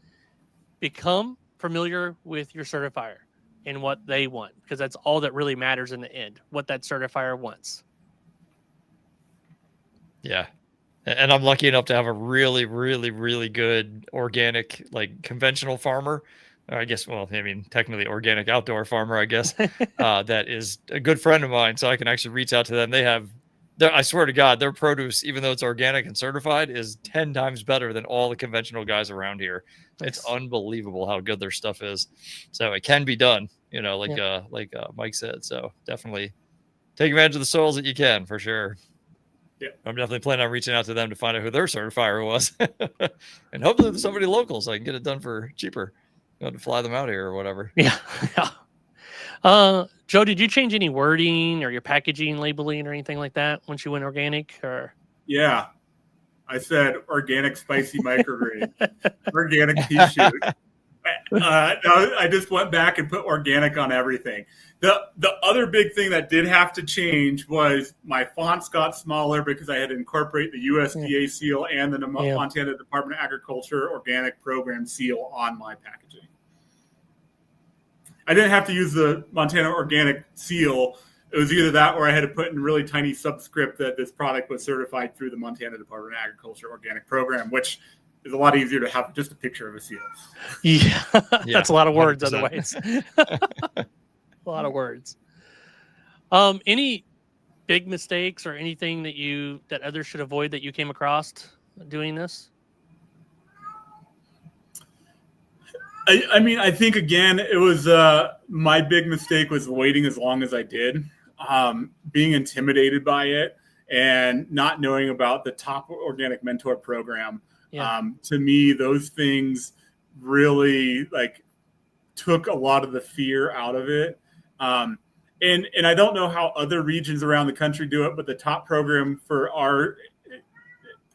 become familiar with your certifier and what they want, because that's all that really matters in the end, what that certifier wants.
Yeah. And I'm lucky enough to have a really, really, really good organic, like conventional farmer. I guess, well, I mean, technically organic outdoor farmer, I guess, that is a good friend of mine. So I can actually reach out to them. I swear to God, their produce, even though it's organic and certified, is 10 times better than all the conventional guys around here. Nice. It's unbelievable how good their stuff is. So it can be done, like Mike said. So definitely take advantage of the soils that you can, for sure. Yeah. I'm definitely planning on reaching out to them to find out who their certifier was. And hopefully there's somebody local so I can get it done for cheaper. You know, to fly them out here or whatever.
Yeah. Joe, did you change any wording or your packaging, labeling, or anything like that once you went organic? Or
yeah, I said organic spicy microgreen, organic pea shoot. I just went back and put organic on everything. The other big thing that did have to change was my fonts got smaller because I had to incorporate the USDA seal and the Montana Department of Agriculture organic program seal on my packaging. I didn't have to use the Montana organic seal it was either that or I had to put in really tiny subscript that this product was certified through the Montana Department of Agriculture organic program, which is a lot easier to have just a picture of a seal.
Yeah, that's a lot of words
100%.
otherwise. A lot of words. Any big mistakes or anything that others should avoid that you came across doing this?
I mean, I think again, it was my big mistake was waiting as long as I did, being intimidated by it and not knowing about the Top Organic Mentor program.
Yeah.
To me, those things really took a lot of the fear out of it. And I don't know how other regions around the country do it, but the top program for our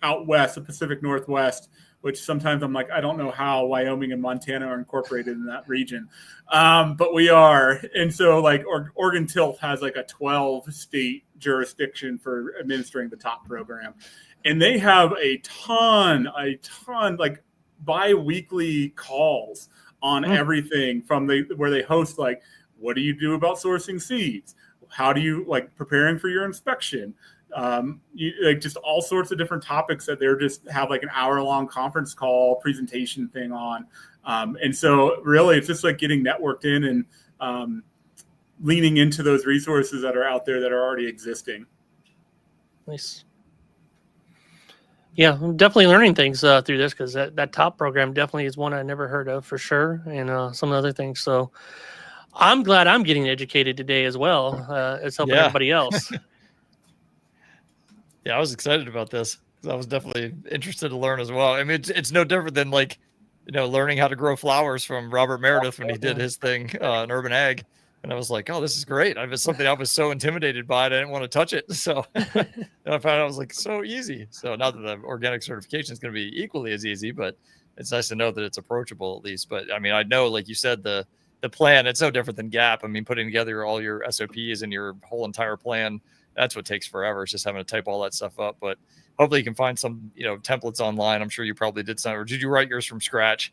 out west, the Pacific Northwest, which sometimes I'm like, I don't know how Wyoming and Montana are incorporated in that region. But we are. And so Oregon Tilt has a 12 state jurisdiction for administering the top program. And they have a ton, bi-weekly calls on everything from where they host, what do you do about sourcing seeds? How do you preparing for your inspection? Just all sorts of different topics that they're just have an hour-long conference call presentation thing on. And so really it's just getting networked in and leaning into those resources that are out there that are already existing.
Nice. Yeah, I'm definitely learning things through this because that top program definitely is one I never heard of for sure, and some other things. So I'm glad I'm getting educated today as well as helping everybody else.
Yeah, I was excited about this. I was definitely interested to learn as well. I mean, it's no different than learning how to grow flowers from Robert Meredith when he did his thing in urban ag. And I was like, oh, this is great. It was something I was so intimidated by it. I didn't want to touch it. So and I found it was so easy. So not that the organic certification is going to be equally as easy, but it's nice to know that it's approachable at least. But I mean, I know, like you said, the plan, it's no different than GAP. I mean, putting together all your SOPs and your whole entire plan, that's what takes forever. It's just having to type all that stuff up. But hopefully you can find some, templates online. I'm sure you probably did some, or did you write yours from scratch?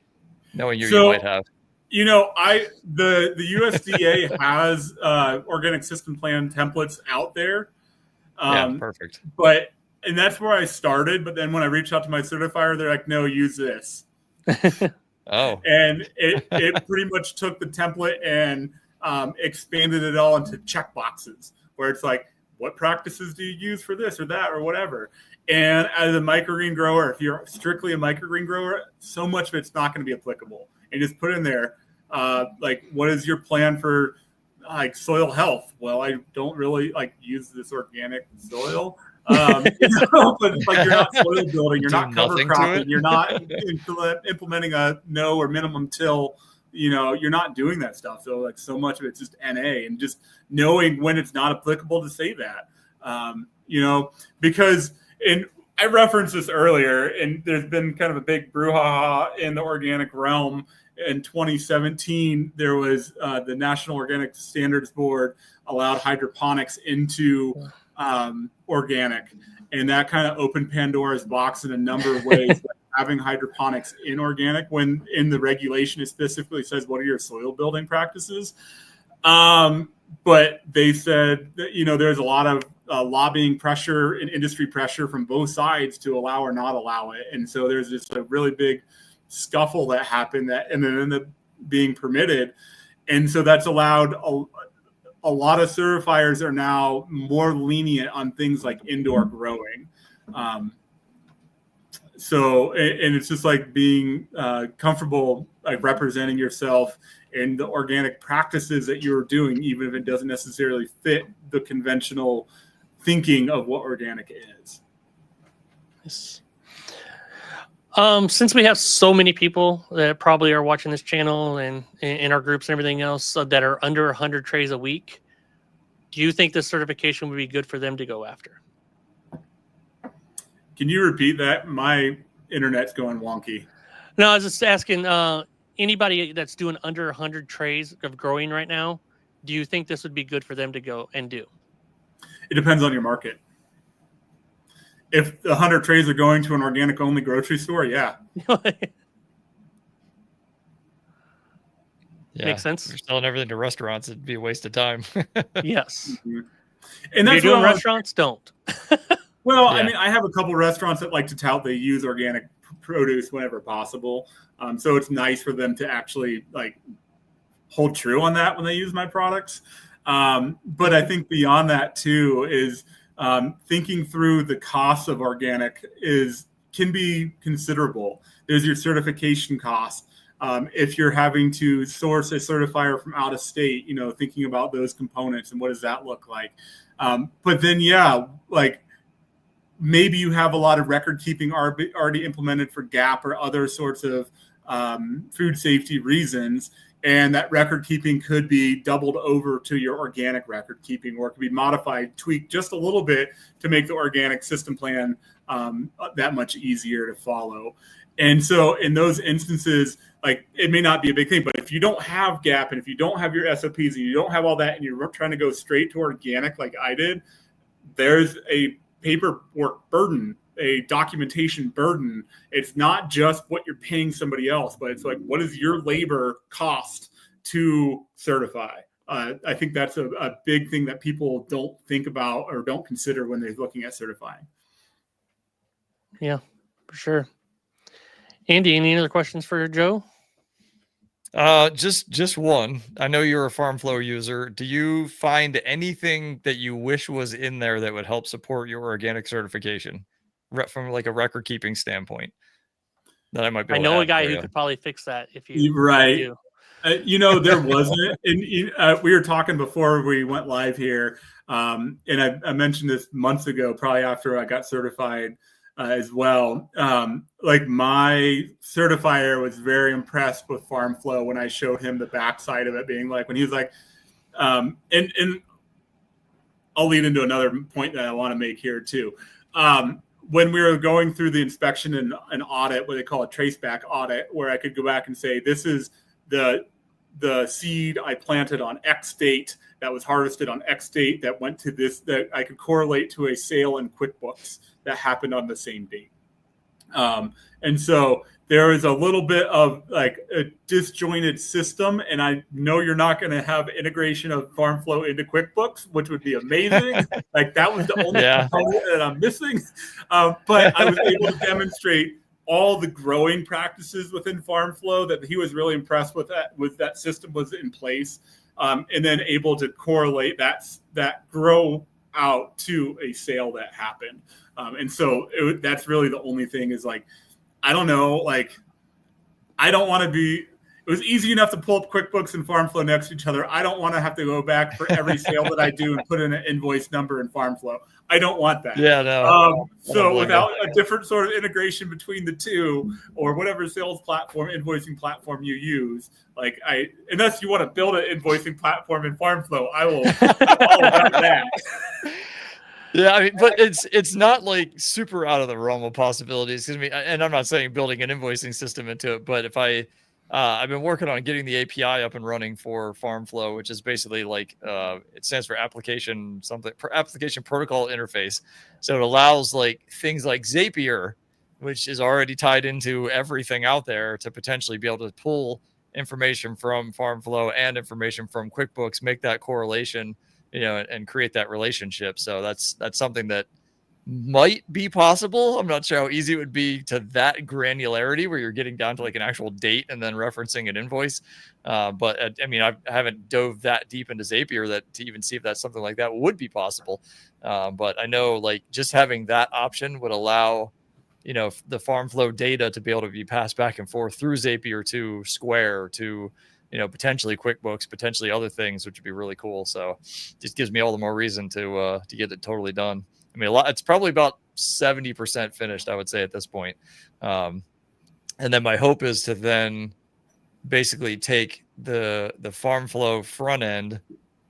Knowing you might have.
The USDA has organic system plan templates out there.
Yeah, perfect.
And that's where I started. But then when I reached out to my certifier, they're like, no, use this.
Oh.
And it pretty much took the template and expanded it all into check boxes where it's like, what practices do you use for this or that or whatever? And as a microgreen grower, if you're strictly a microgreen grower, so much of it's not going to be applicable. And just put in there, what is your plan for soil health? Well, I don't really use this organic soil. But you're not soil building, you're not cover cropping, you're not implementing a no or minimum till. You're not doing that stuff. So so much of it's just NA and just knowing when it's not applicable to say that, because I referenced this earlier and there's been kind of a big brouhaha in the organic realm. In 2017, there was the National Organic Standards Board allowed hydroponics into organic. And that kind of opened Pandora's box in a number of ways. Having hydroponics in organic when in the regulation it specifically says what are your soil building practices, but they said that there's a lot of lobbying pressure and industry pressure from both sides to allow or not allow it, and so there's just a really big scuffle that happened that and then ended up being permitted, and so that's allowed a lot of certifiers are now more lenient on things like indoor growing. So, and it's just being comfortable, representing yourself in the organic practices that you're doing, even if it doesn't necessarily fit the conventional thinking of what organic is.
Yes. Since we have so many people that probably are watching this channel and in our groups and everything else that are under 100 trays a week, do you think this certification would be good for them to go after?
Can you repeat that? My internet's going wonky.
No, I was just asking anybody that's doing under 100 trays of growing right now, do you think this would be good for them to go and do?
It depends on your market. If the 100 trays are going to an organic only grocery store, yeah.
Makes sense.
If you're selling everything to restaurants, it'd be a waste of time.
Yes.
Mm-hmm. And
If you're
that's
doing
what
restaurants, don't.
well,
Yeah.
I mean, I have a couple restaurants that like to tout they use organic produce whenever possible. So it's nice for them to actually like hold true on that when they use my products. But I think beyond that too is thinking through the cost of organic can be considerable. There's your certification cost. If you're having to source a certifier from out of state, thinking about those components and what does that look like. But then, yeah, like maybe you have a lot of record keeping already implemented for GAP or other sorts of food safety reasons. And that record keeping could be doubled over to your organic record keeping, or it could be modified, tweaked just a little bit to make the organic system plan that much easier to follow. And so in those instances, like it may not be a big thing, but if you don't have GAP and if you don't have your SOPs and you don't have all that and you're trying to go straight to organic like I did, there's a paperwork burden, a documentation burden. It's not just what you're paying somebody else, but it's like, what is your labor cost to certify? I think that's a big thing that people don't think about or don't consider when they're looking at certifying.
Yeah, for sure. Andy, any other questions for Joe?
Just one. I know you're a FarmFlow user. Do you find anything that you wish was in there that would help support your organic certification from like a record keeping standpoint that I might be
I
able to
know a
add
guy
for
who
you?
could probably fix that if you
Right.
do.
There wasn't, and we were talking before we went live here, and I mentioned this months ago, probably after I got certified as well. Like my certifier was very impressed with FarmFlow when I showed him the backside of it, being like, when he was like, and I'll lead into another point that I want to make here too. When we were going through the inspection and audit, what they call a traceback audit, where I could go back and say, this is the seed I planted on X date that was harvested on X date that went to this, that I could correlate to a sale in QuickBooks that happened on the same date. And so there is a little bit of like a disjointed system, and I know you're not going to have integration of FarmFlow into QuickBooks, which would be amazing. Like that was the only component that I'm missing. But I was able to demonstrate all the growing practices within FarmFlow that he was really impressed with that system was in place, and then able to correlate that grow out to a sale that happened. And so that's really the only thing is like, I don't know, like I don't want to be, it was easy enough to pull up QuickBooks and FarmFlow next to each other. I don't want to have to go back for every sale that I do and put in an invoice number in FarmFlow. I don't want that.
Yeah, no.
So without a different sort of integration between the two, or whatever sales platform, invoicing platform you use, like unless you want to build an invoicing platform in FarmFlow, I will all about that.
Yeah, I mean, but it's not like super out of the realm of possibilities. I mean, and I'm not saying building an invoicing system into it, but if I've been working on getting the API up and running for FarmFlow, which is basically like it stands for application protocol interface. So it allows like things like Zapier, which is already tied into everything out there, to potentially be able to pull information from FarmFlow and information from QuickBooks, make that correlation, and create that relationship. So that's something that might be possible. I'm not sure how easy it would be to that granularity where you're getting down to like an actual date and then referencing an invoice. But I mean, I haven't dove that deep into Zapier to even see if that's something like that would be possible. But I know like just having that option would allow, the FarmFlow data to be able to be passed back and forth through Zapier to Square to, potentially QuickBooks, potentially other things, which would be really cool. So just gives me all the more reason to get it totally done. I mean, it's probably about 70% finished, I would say, at this point. And then my hope is to then basically take the FarmFlow front end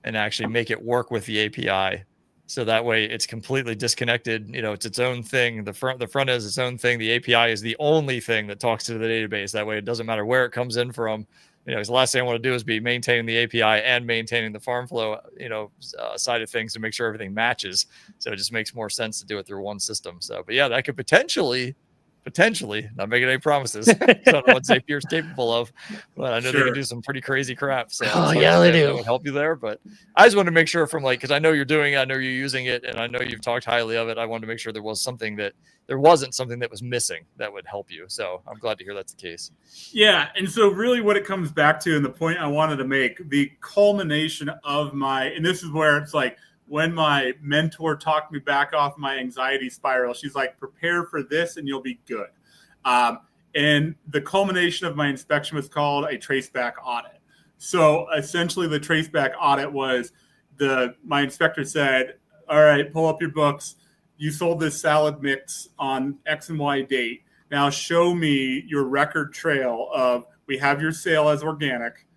and actually make it work with the API. So that way it's completely disconnected. It's its own thing. The front end is its own thing. The API is the only thing that talks to the database. That way it doesn't matter where it comes in from. Because the last thing I want to do is be maintaining the API and maintaining the FarmFlow, side of things to make sure everything matches. So it just makes more sense to do it through one system. So, but yeah, that could potentially potentially, not making any promises. I don't know what Zapier's capable of, but I know they can do some pretty crazy crap. So
Oh yeah, they do.
That would help you there. But I just want to make sure from because I know you're doing it, I know you're using it, and I know you've talked highly of it. I wanted to make sure there wasn't something that was missing that would help you. So I'm glad to hear that's the case.
Yeah. And so really what it comes back to, and the point I wanted to make, the culmination of and this is where it's like, when my mentor talked me back off my anxiety spiral, she's like, prepare for this and you'll be good. And the culmination of my inspection was called a traceback audit. So essentially the traceback audit was my inspector said, all right, pull up your books. You sold this salad mix on X and Y date. Now show me your record trail of, we have your sale as organic.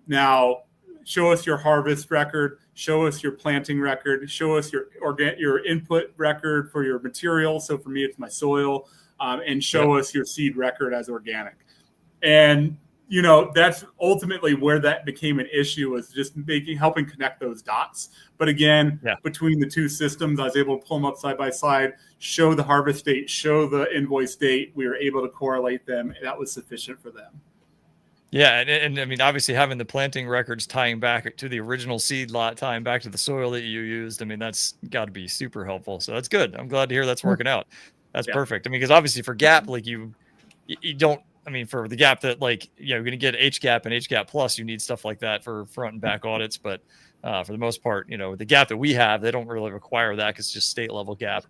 Now show us your harvest record, show us your planting record, show us your input record for your material. So for me, it's my soil, and show us your seed record as organic. And, that's ultimately where that became an issue, was just helping connect those dots. But again, between the two systems, I was able to pull them up side by side, show the harvest date, show the invoice date. We were able to correlate them. And that was sufficient for them.
Yeah, and I mean, obviously having the planting records tying back to the original seed lot, tying back to the soil that you used, I mean, that's got to be super helpful. So that's good. I'm glad to hear that's working out. That's perfect. I mean, because obviously for GAP, like you don't, I mean, for the GAP that you're going to get HGAP and HGAP plus, you need stuff like that for front and back audits. But for the most part, the GAP that we have, they don't really require that because it's just state level GAP.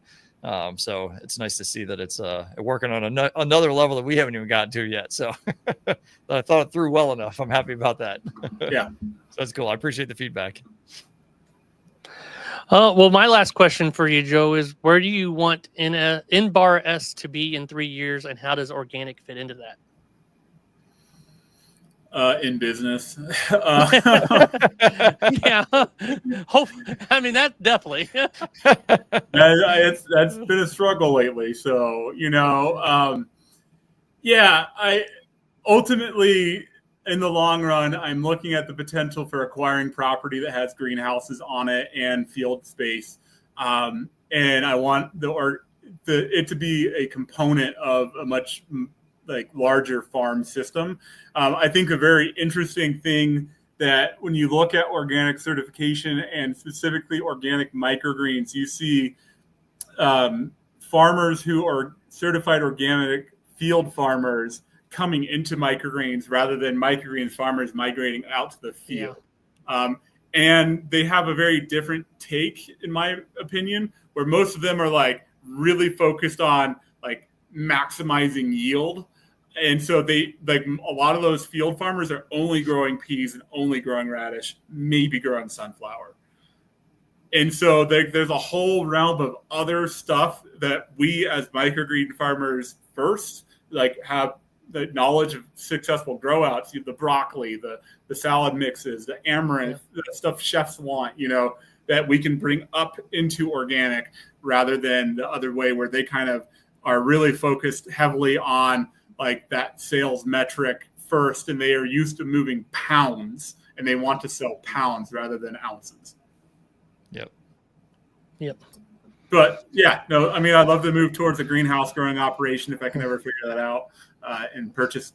So it's nice to see that it's working on another level that we haven't even gotten to yet. So I thought it through well enough. I'm happy about that.
Yeah.
So that's cool. I appreciate the feedback.
Well, my last question for you, Joe, is where do you want in-bar S to be in 3 years, and how does organic fit into that?
In business.
Yeah. I mean, that definitely.
That's been a struggle lately. So, I ultimately, in the long run, I'm looking at the potential for acquiring property that has greenhouses on it and field space. And I want it to be a component of a much larger farm system. I think a very interesting thing that when you look at organic certification and specifically organic microgreens, you see farmers who are certified organic field farmers coming into microgreens rather than microgreens farmers migrating out to the field. Yeah. And they have a very different take, in my opinion, where most of them are really focused on maximizing yield. And so they a lot of those field farmers are only growing peas and only growing radish, maybe growing sunflower. And so there's a whole realm of other stuff that we as microgreen farmers first have the knowledge of successful grow outs, the broccoli, the salad mixes, the amaranth, the stuff chefs want, that we can bring up into organic rather than the other way where they kind of are really focused heavily on that sales metric first, and they are used to moving pounds and they want to sell pounds rather than ounces.
Yep.
But I'd love to move towards a greenhouse growing operation if I can ever figure that out and purchase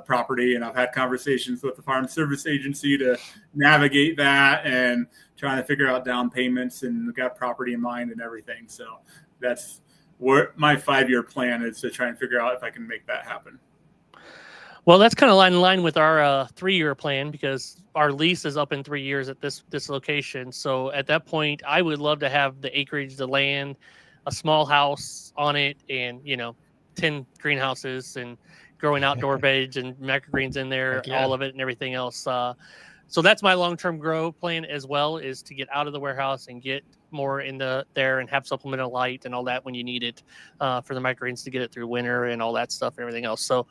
property. And I've had conversations with the Farm Service Agency to navigate that and trying to figure out down payments, and got property in mind and everything. So that's what my 5-year plan is, to try and figure out if I can make that happen.
Well, that's kind of in line with our 3-year plan, because our lease is up in 3 years at this location. So at that point, I would love to have the acreage, the land, a small house on it, and 10 greenhouses and growing outdoor veg and microgreens in there, all of it and everything else. So that's my long-term grow plan as well, is to get out of the warehouse and get more in there and have supplemental light and all that when you need it for the microgreens to get it through winter and all that stuff and everything else. So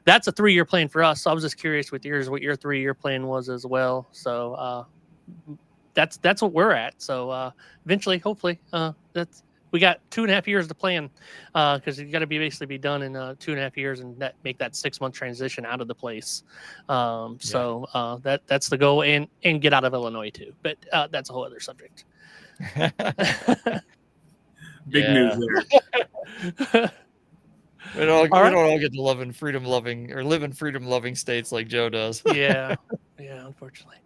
that's a 3-year plan for us. So I was just curious with yours, what your 3-year plan was as well. So that's what we're at. So eventually, hopefully, we got 2.5 years to plan, because you got to basically be done in 2.5 years and make that 6-month transition out of the place. So that's the goal, and get out of Illinois too. But that's a whole other subject.
Big news there.
We don't
All right.
all get to live in freedom loving states like Joe does.
Yeah, unfortunately.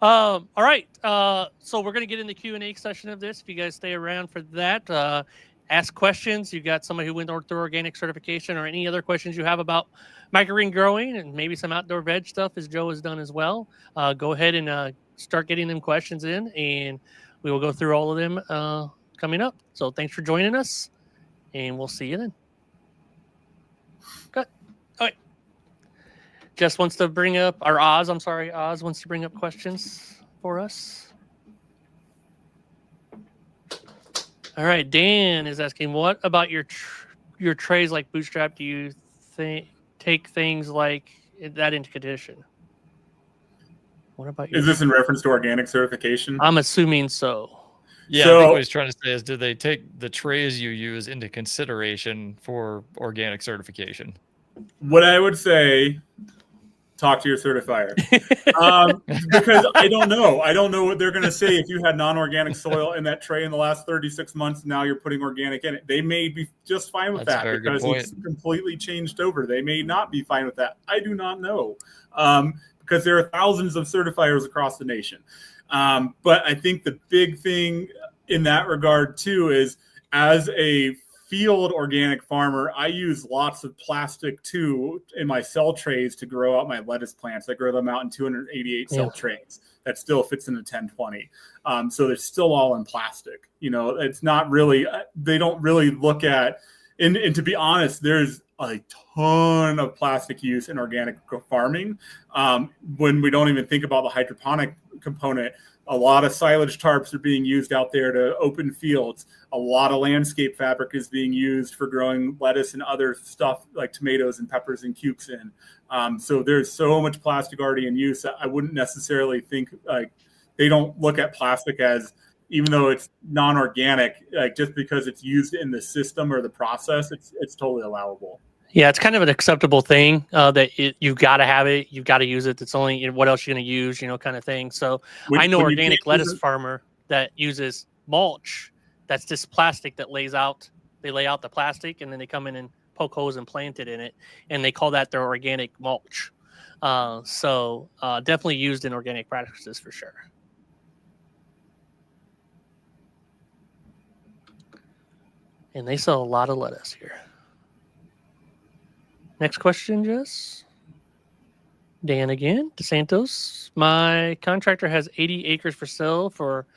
All right. So we're gonna get in the Q&A session of this. If you guys stay around for that, ask questions. You got somebody who went through organic certification, or any other questions you have about microgreen growing and maybe some outdoor veg stuff, as Joe has done as well. Go ahead and start getting them questions in, and we will go through all of them coming up. So thanks for joining us, and we'll see you then. Good. All right. Jess wants to bring up, or Oz wants to bring up questions for us. All right, Dan is asking, what about your trays like Bootstrap? Do you take things like that into condition? What about
Is this in reference to organic certification?
I'm assuming so.
Yeah,
So,
I think what he's trying to say is, do they take the trays you use into consideration for organic certification?
what I would say, talk to your certifier. Because I don't know. I don't know what they're going to say if you had non-organic soil in that tray in the last 36 months. Now you're putting organic in it. They may be just fine with
That's a
that
very good
because
point.
it's completely changed over. They may not be fine with that. I do not know, because there are thousands of certifiers across the nation. But I think the big thing in that regard too is, as a field organic farmer, I use lots of plastic too in my cell trays to grow out my lettuce plants. I grow them out in 288 cell trays. That still fits in a 1020. So they're still all in plastic. It's not really, they don't really look at, and to be honest, there's a ton of plastic use in organic farming. When we don't even think about the hydroponic component, a lot of silage tarps are being used out there to open fields. A lot of landscape fabric is being used for growing lettuce and other stuff like tomatoes and peppers and cukes in. So there's so much plastic already in use. I wouldn't necessarily think they don't look at plastic as, even though it's non-organic, just because it's used in the system or the process, it's totally allowable.
Yeah, it's kind of an acceptable thing that you got to have it. You got to use it. It's only, what else you're going to use, kind of thing. So I know organic lettuce farmer that uses mulch. That's just plastic that they lay out the plastic, and then they come in and poke holes and plant it in it. And they call that their organic mulch. So definitely used in organic practices for sure. And they sell a lot of lettuce here. Next question, Jess. Dan again, DeSantos. My contractor has 80 acres for sale for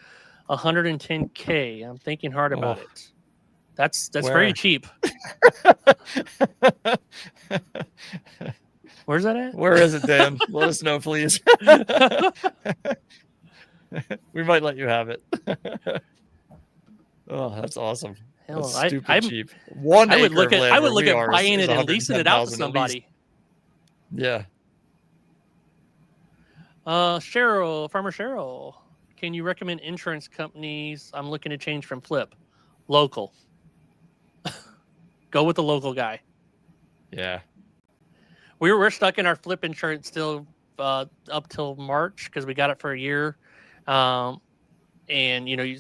$110K. I'm thinking hard about it. That's very cheap. Where's that at?
Where is it, Dan? Let us know, please. We might let you have it. Oh, that's awesome.
Hell,
that's stupid cheap.
I would look at buying it and leasing it out to somebody.
Yeah.
Farmer Cheryl, can you recommend insurance companies? I'm looking to change from Flip. Local. Go with the local guy.
Yeah.
We're stuck in our Flip insurance still up till March because we got it for a year. And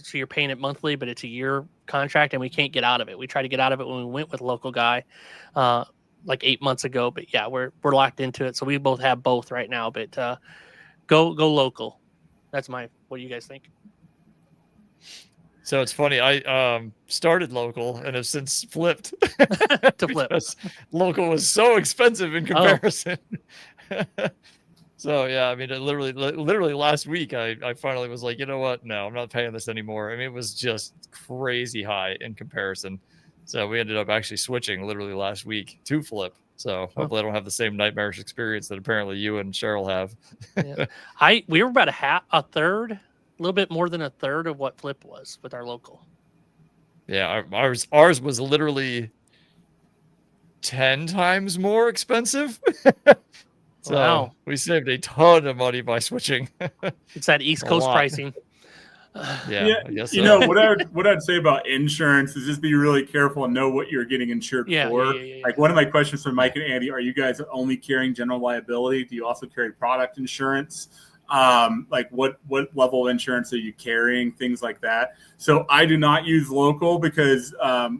so you're paying it monthly, but it's a year contract, and we can't get out of it. We tried to get out of it when we went with a local guy like 8 months ago, but yeah, we're locked into it. So we both have both right now, but go local. That's what do you guys think?
So it's funny. I started local and have since flipped
to flip.
Local was so expensive in comparison. So yeah, I mean, literally last week, I finally was like, you know what? No, I'm not paying this anymore. I mean, it was just crazy high in comparison. So we ended up actually switching literally last week to Flip. So hopefully I don't have the same nightmarish experience that apparently you and Cheryl have.
Yeah. We were about a third, a little bit more than a third of what Flip was with our local.
Yeah, ours was literally 10 times more expensive. So
wow.
We saved a ton of money by switching.
It's that East Coast pricing.
Yeah, I guess so.
What I'd say about insurance is just be really careful and know what you're getting insured for.
Yeah.
Like one of my questions from Mike and Andy, are you guys only carrying general liability? Do you also carry product insurance? like what level of insurance are you carrying, things like that. So I do not use local because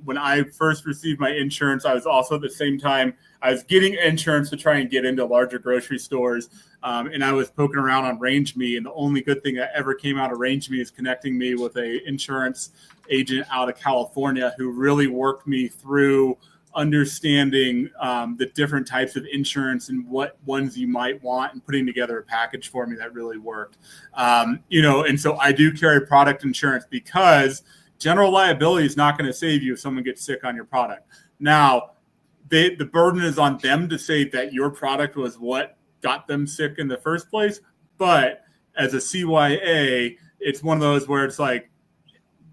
when I first received my insurance, I was also at the same time I was getting insurance to try and get into larger grocery stores, and I was poking around on Range Me, and the only good thing that ever came out of Range Me is connecting me with a insurance agent out of California who really worked me through understanding the different types of insurance and what ones you might want, and putting together a package for me that really worked. And so I do carry product insurance because general liability is not going to save you if someone gets sick on your product. Now, the burden is on them to say that your product was what got them sick in the first place. But as a CYA, it's one of those where it's like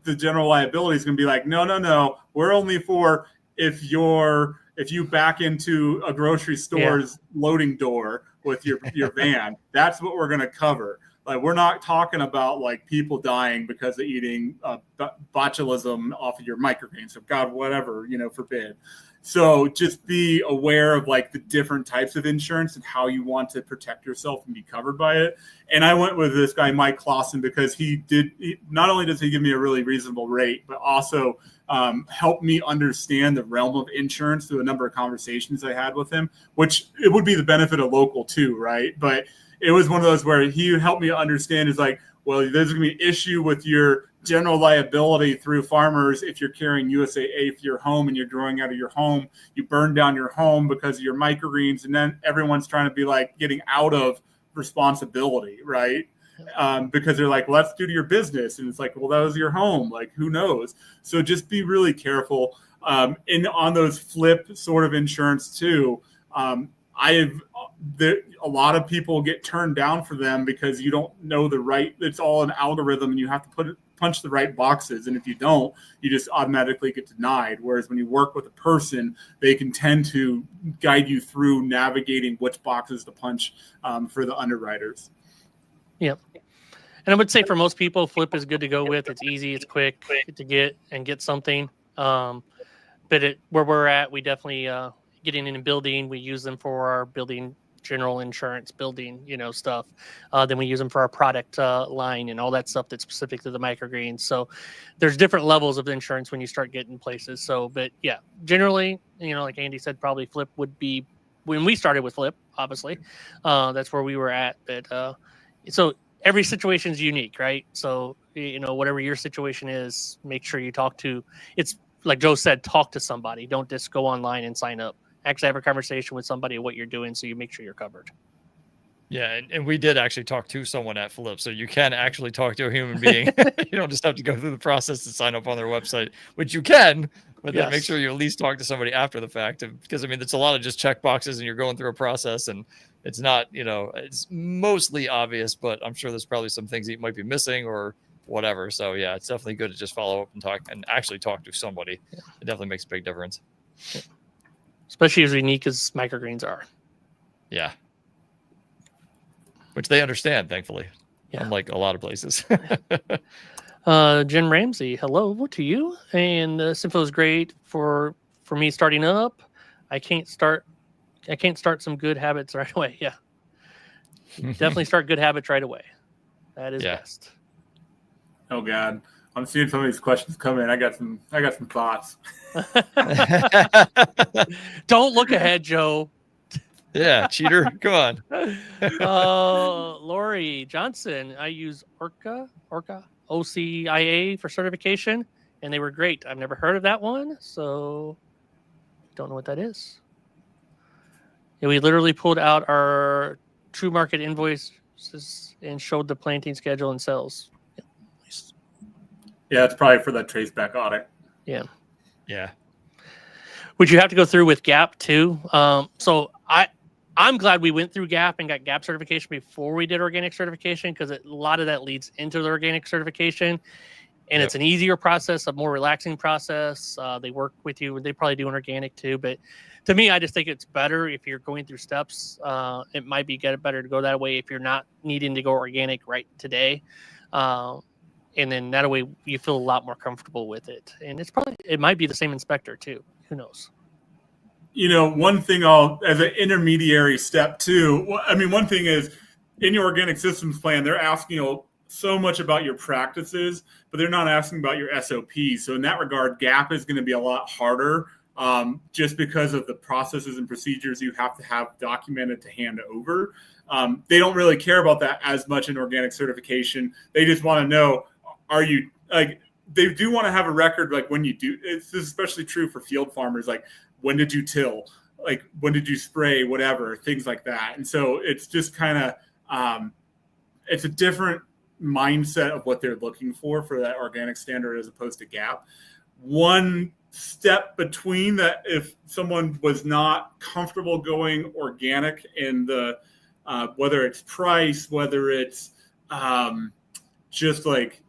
the general liability is going to be like, no, we're only for if you back into a grocery store's loading door with your van, that's what we're going to cover. Like, we're not talking about like people dying because of eating botulism off of your microgreens. So God, whatever, forbid. So just be aware of like the different types of insurance and how you want to protect yourself and be covered by it. And I went with this guy, Mike Clausen, because not only does he give me a really reasonable rate, but also helped me understand the realm of insurance through a number of conversations I had with him, which it would be the benefit of local too, right? But it was one of those where he helped me understand is like, well, there's going to be an issue with your general liability through farmers if you're carrying USAA for your home and you're growing out of your home. You burn down your home because of your microgreens, and then everyone's trying to be like getting out of responsibility, right? Because they're like, well, that's due to your business. And it's like, well, that was your home. Like, who knows? So just be really careful. And on those flip sort of insurance too, a lot of people get turned down for them because you don't know it's all an algorithm and you have to punch the right boxes. And if you don't, you just automatically get denied. Whereas when you work with a person, they can tend to guide you through navigating which boxes to punch for the underwriters. Yep.
And I would say for most people, flip is good to go with. It's easy, it's quick to get something. But where we're at, we definitely getting in and building. We use them for our building, general insurance, building, stuff. Then we use them for our product line and all that stuff that's specific to the microgreens. So there's different levels of insurance when you start getting places. So, but yeah, generally, like Andy said, probably flip would be when we started with flip. Obviously, that's where we were at. But so every situation is unique, right? So whatever your situation is, make sure you talk to. It's like Joe said, talk to somebody. Don't just go online and sign up. Actually have a conversation with somebody what you're doing so you make sure you're covered.
Yeah, and we did actually talk to someone at Flip, so you can actually talk to a human being. You don't just have to go through the process to sign up on their website, which you can, but then make sure you at least talk to somebody after the fact, because it's a lot of just check boxes and you're going through a process, and it's not, it's mostly obvious, but I'm sure there's probably some things that you might be missing or whatever. So yeah, it's definitely good to just follow up and actually talk to somebody. Yeah. It definitely makes a big difference.
Yeah. Especially as unique as microgreens are.
Yeah. Which they understand, thankfully. Yeah. Unlike a lot of places.
Jen Ramsey, hello to you. And this info is great for me starting up. I can't start some good habits right away. Yeah. Definitely start good habits right away. That is best.
Oh God. I'm seeing some of these questions come in. I got some thoughts.
Don't look ahead, Joe.
Yeah, cheater. Come on.
Lori Johnson. I use Orca, OCIA for certification, and they were great. I've never heard of that one, so don't know what that is. Yeah, we literally pulled out our true market invoices and showed the planting schedule and sales.
Yeah, it's probably for that traceback audit.
Yeah.
Yeah.
Would you have to go through with GAP too? So I'm glad we went through GAP and got GAP certification before we did organic certification, because a lot of that leads into the organic certification. And it's an easier process, a more relaxing process. They work with you. They probably do an organic too. But to me, I just think it's better if you're going through steps. It might be better to go that way if you're not needing to go organic right today. And then that way you feel a lot more comfortable with it. And it might be the same inspector too. Who knows?
One thing as an intermediary step too, one thing is in your organic systems plan, they're asking you so much about your practices, but they're not asking about your SOPs. So in that regard, GAP is going to be a lot harder, just because of the processes and procedures you have to have documented to hand over. They don't really care about that as much in organic certification. They just want to know, are you like, they do want to have a record, like when you do, it's especially true for field farmers, like when did you till, like when did you spray, whatever, things like that. And so it's just kind of, it's a different mindset of what they're looking for that organic standard as opposed to GAP. One step between that, if someone was not comfortable going organic in the whether it's price, whether it's just like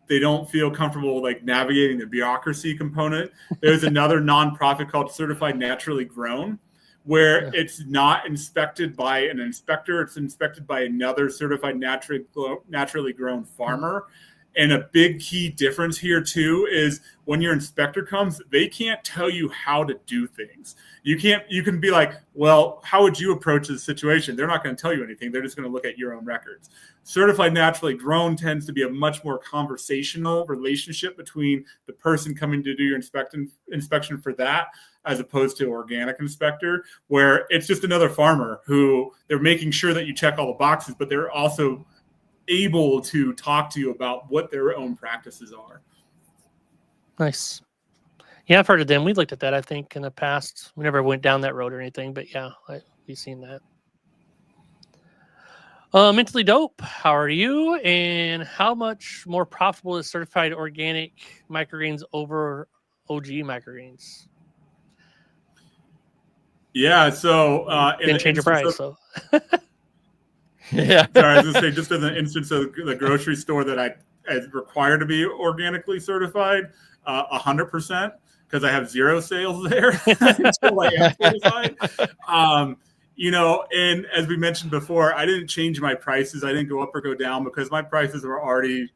they don't feel comfortable like navigating the bureaucracy component, there's another nonprofit called Certified Naturally Grown, where it's not inspected by an inspector, it's inspected by another certified naturally grown farmer. And a big key difference here too is when your inspector comes, they can't tell you how to do things. You can be like, well, how would you approach this situation? They're not going to tell you anything. They're just going to look at your own records. Certified naturally grown tends to be a much more conversational relationship between the person coming to do your inspection for that, as opposed to organic inspector, where it's just another farmer who they're making sure that you check all the boxes, but they're also able to talk to you about what their own practices are. Nice.
Yeah, I've heard of them. We looked at that, I think, in the past. We never went down that road or anything, but yeah, we've seen that. Mentally Dope, how are you? And how much more profitable is certified organic microgreens over OG microgreens?
Yeah, so
didn't change your price, so
yeah.
Sorry, I was gonna say, just in the instance of the grocery store that I required to be organically certified, 100%, because I have zero sales there until I am certified. And as we mentioned before, I didn't change my prices. I didn't go up or go down because my prices were already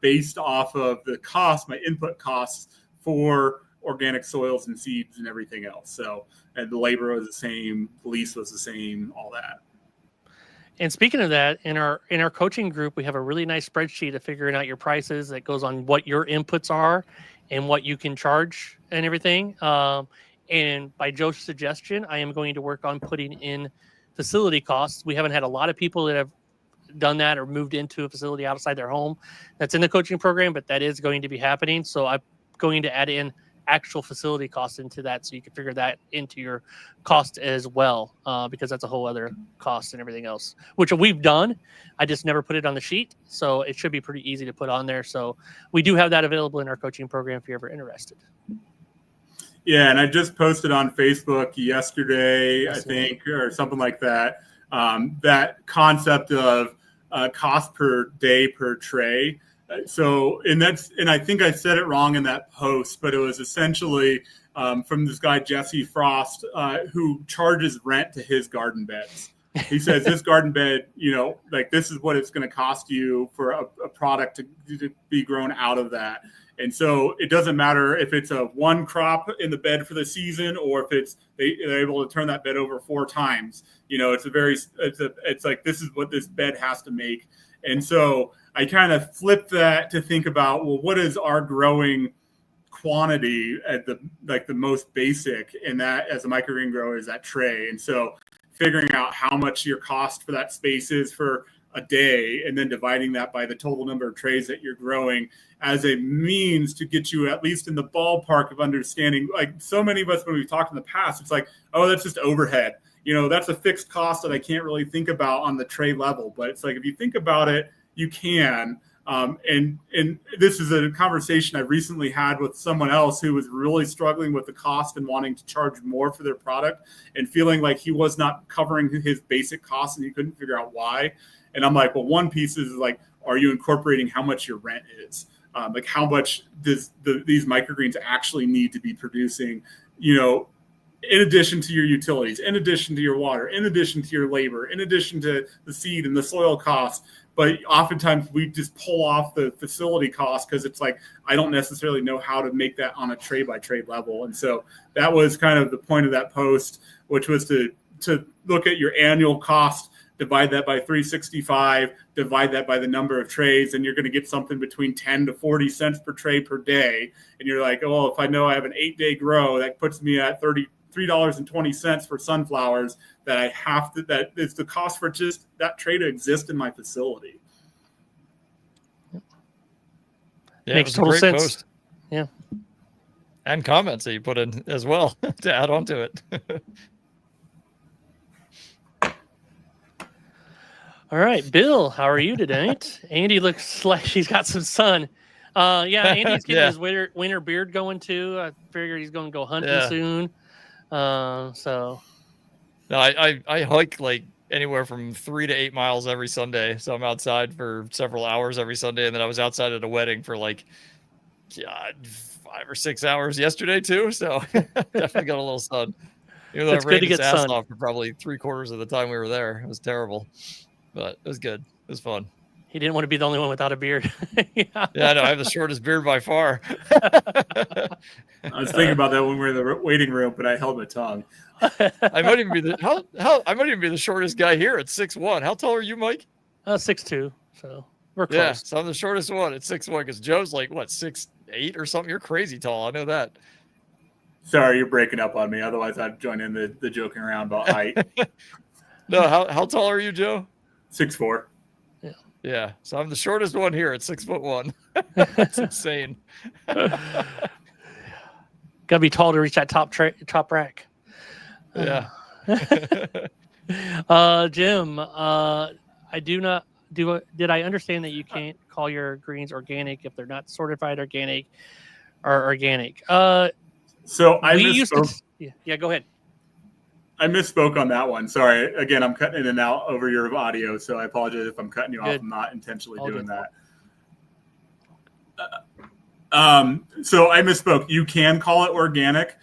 based off of the cost, my input costs for organic soils and seeds and everything else. So, and the labor was the same, the lease was the same, all that.
And speaking of that, in our coaching group, we have a really nice spreadsheet of figuring out your prices that goes on what your inputs are and what you can charge and everything. And by Joe's suggestion, I am going to work on putting in facility costs. We haven't had a lot of people that have done that or moved into a facility outside their home that's in the coaching program, but that is going to be happening. So I'm going to add in actual facility costs into that, so you can figure that into your cost as well, because that's a whole other cost and everything else, which we've done. I just never put it on the sheet, so it should be pretty easy to put on there. So we do have that available in our coaching program if you're ever interested.
Yeah, and I just posted on Facebook yesterday, I think, or something like that, that concept of cost per day per tray. So, and I think I said it wrong in that post, but it was essentially from this guy, Jesse Frost, who charges rent to his garden beds. He says this garden bed, like this is what it's going to cost you for a product to be grown out of that. And so it doesn't matter if it's a one crop in the bed for the season, or if they're able to turn that bed over 4 times. It's like, this is what this bed has to make. And so I kind of flipped that to think about, well, what is our growing quantity at the most basic in that as a microgreen grower is that tray. And so figuring out how much your cost for that space is for a day, and then dividing that by the total number of trays that you're growing as a means to get you at least in the ballpark of understanding. Like so many of us, when we've talked in the past, it's like, oh, that's just overhead. That's a fixed cost that I can't really think about on the tray level. But it's like, if you think about it, you can. And this is a conversation I recently had with someone else who was really struggling with the cost and wanting to charge more for their product and feeling like he was not covering his basic costs and he couldn't figure out why. And I'm like, well, one piece is like, are you incorporating how much your rent is? Like how much these microgreens actually need to be producing, in addition to your utilities, in addition to your water, in addition to your labor, in addition to the seed and the soil costs. But oftentimes we just pull off the facility costs because it's like, I don't necessarily know how to make that on a trade by trade level. And so that was kind of the point of that post, which was to look at your annual cost divide that by 365, divide that by the number of trays, and you're going to get something between 10 to 40 cents per tray per day. And you're like, oh, if I know I have an 8-day grow, that puts me at $33.20 for sunflowers that I have to, that is the cost for just that tray to exist in my facility.
Yeah,
Makes
it was
total
a great
sense.
post.
Yeah.
And comments that you put in as well to add on to it.
All right, Bill, how are you tonight? Andy looks like she's got some sun. Yeah, Andy's getting
Yeah.
his winter beard going too. I figure he's going to go hunting
Yeah.
soon. So
No, I hike like anywhere from 3 to 8 miles every Sunday. So I'm outside for several hours every Sunday. And then I was outside at a wedding for like 5 or 6 hours yesterday too. So definitely got a little sun. Even though
It's
it
good to
rained its
get
ass
sun.
off for probably 3/4 of the time we were there. It was terrible, but it was good. It was fun.
he didn't want to be the only one without a beard. Yeah.
Yeah, I know. I have the shortest beard by far.
I was thinking about that when we were in the waiting room, but I held my tongue.
I might even be I might even be the shortest guy here at 6'1". How tall are you, Mike?
6'2", so we're close.
Yeah, so I'm the shortest one at 6'1", because Joe's like what, 6'8" or something. You're crazy tall. I know that.
Sorry, you're breaking up on me. Otherwise, I'd join in the joking around about height.
No, how tall are you, Joe?
6'4".
Yeah, so I'm the shortest one here at 6'1". That's insane.
Got to be tall to reach that top rack.
Yeah.
Jim, I do not do. Did I understand that you can't call your greens organic if they're not certified organic or organic?
So I
we used
misspoke.
to. Yeah, go ahead.
I misspoke on that one. Sorry. Again, I'm cutting in and out over your audio, so I apologize if I'm cutting you off.
Good.
I'm not intentionally
All
doing
good.
that. So I misspoke. You can call it organic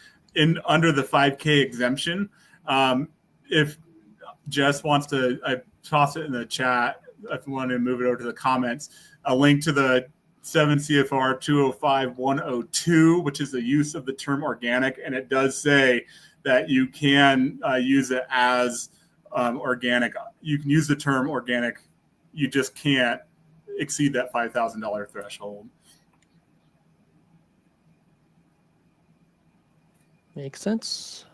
under the 5K exemption. If Jess wants to, I toss it in the chat. If you want to move it over to the comments, a link to the 7 CFR 205-102, which is the use of the term organic, and it does say that you can use it as organic. You can use the term organic. You just can't exceed that $5,000 threshold.
Makes sense.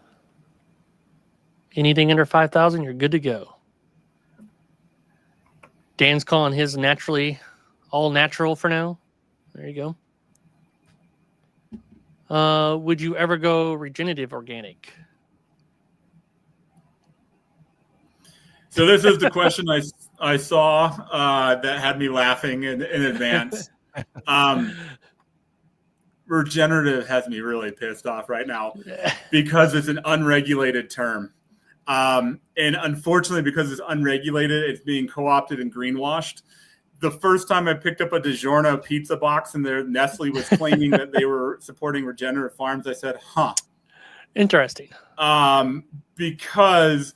Anything under 5,000, you're good to go. Dan's calling his all natural for now. There you go. Would you ever go regenerative organic?
So this is the question I saw that had me laughing in advance. Regenerative has me really pissed off right now because it's an unregulated term. And unfortunately, because it's unregulated, it's being co-opted and greenwashed. The first time I picked up a DiGiorno pizza box and their Nestle was claiming that they were supporting regenerative farms, I said, huh.
Interesting.
Because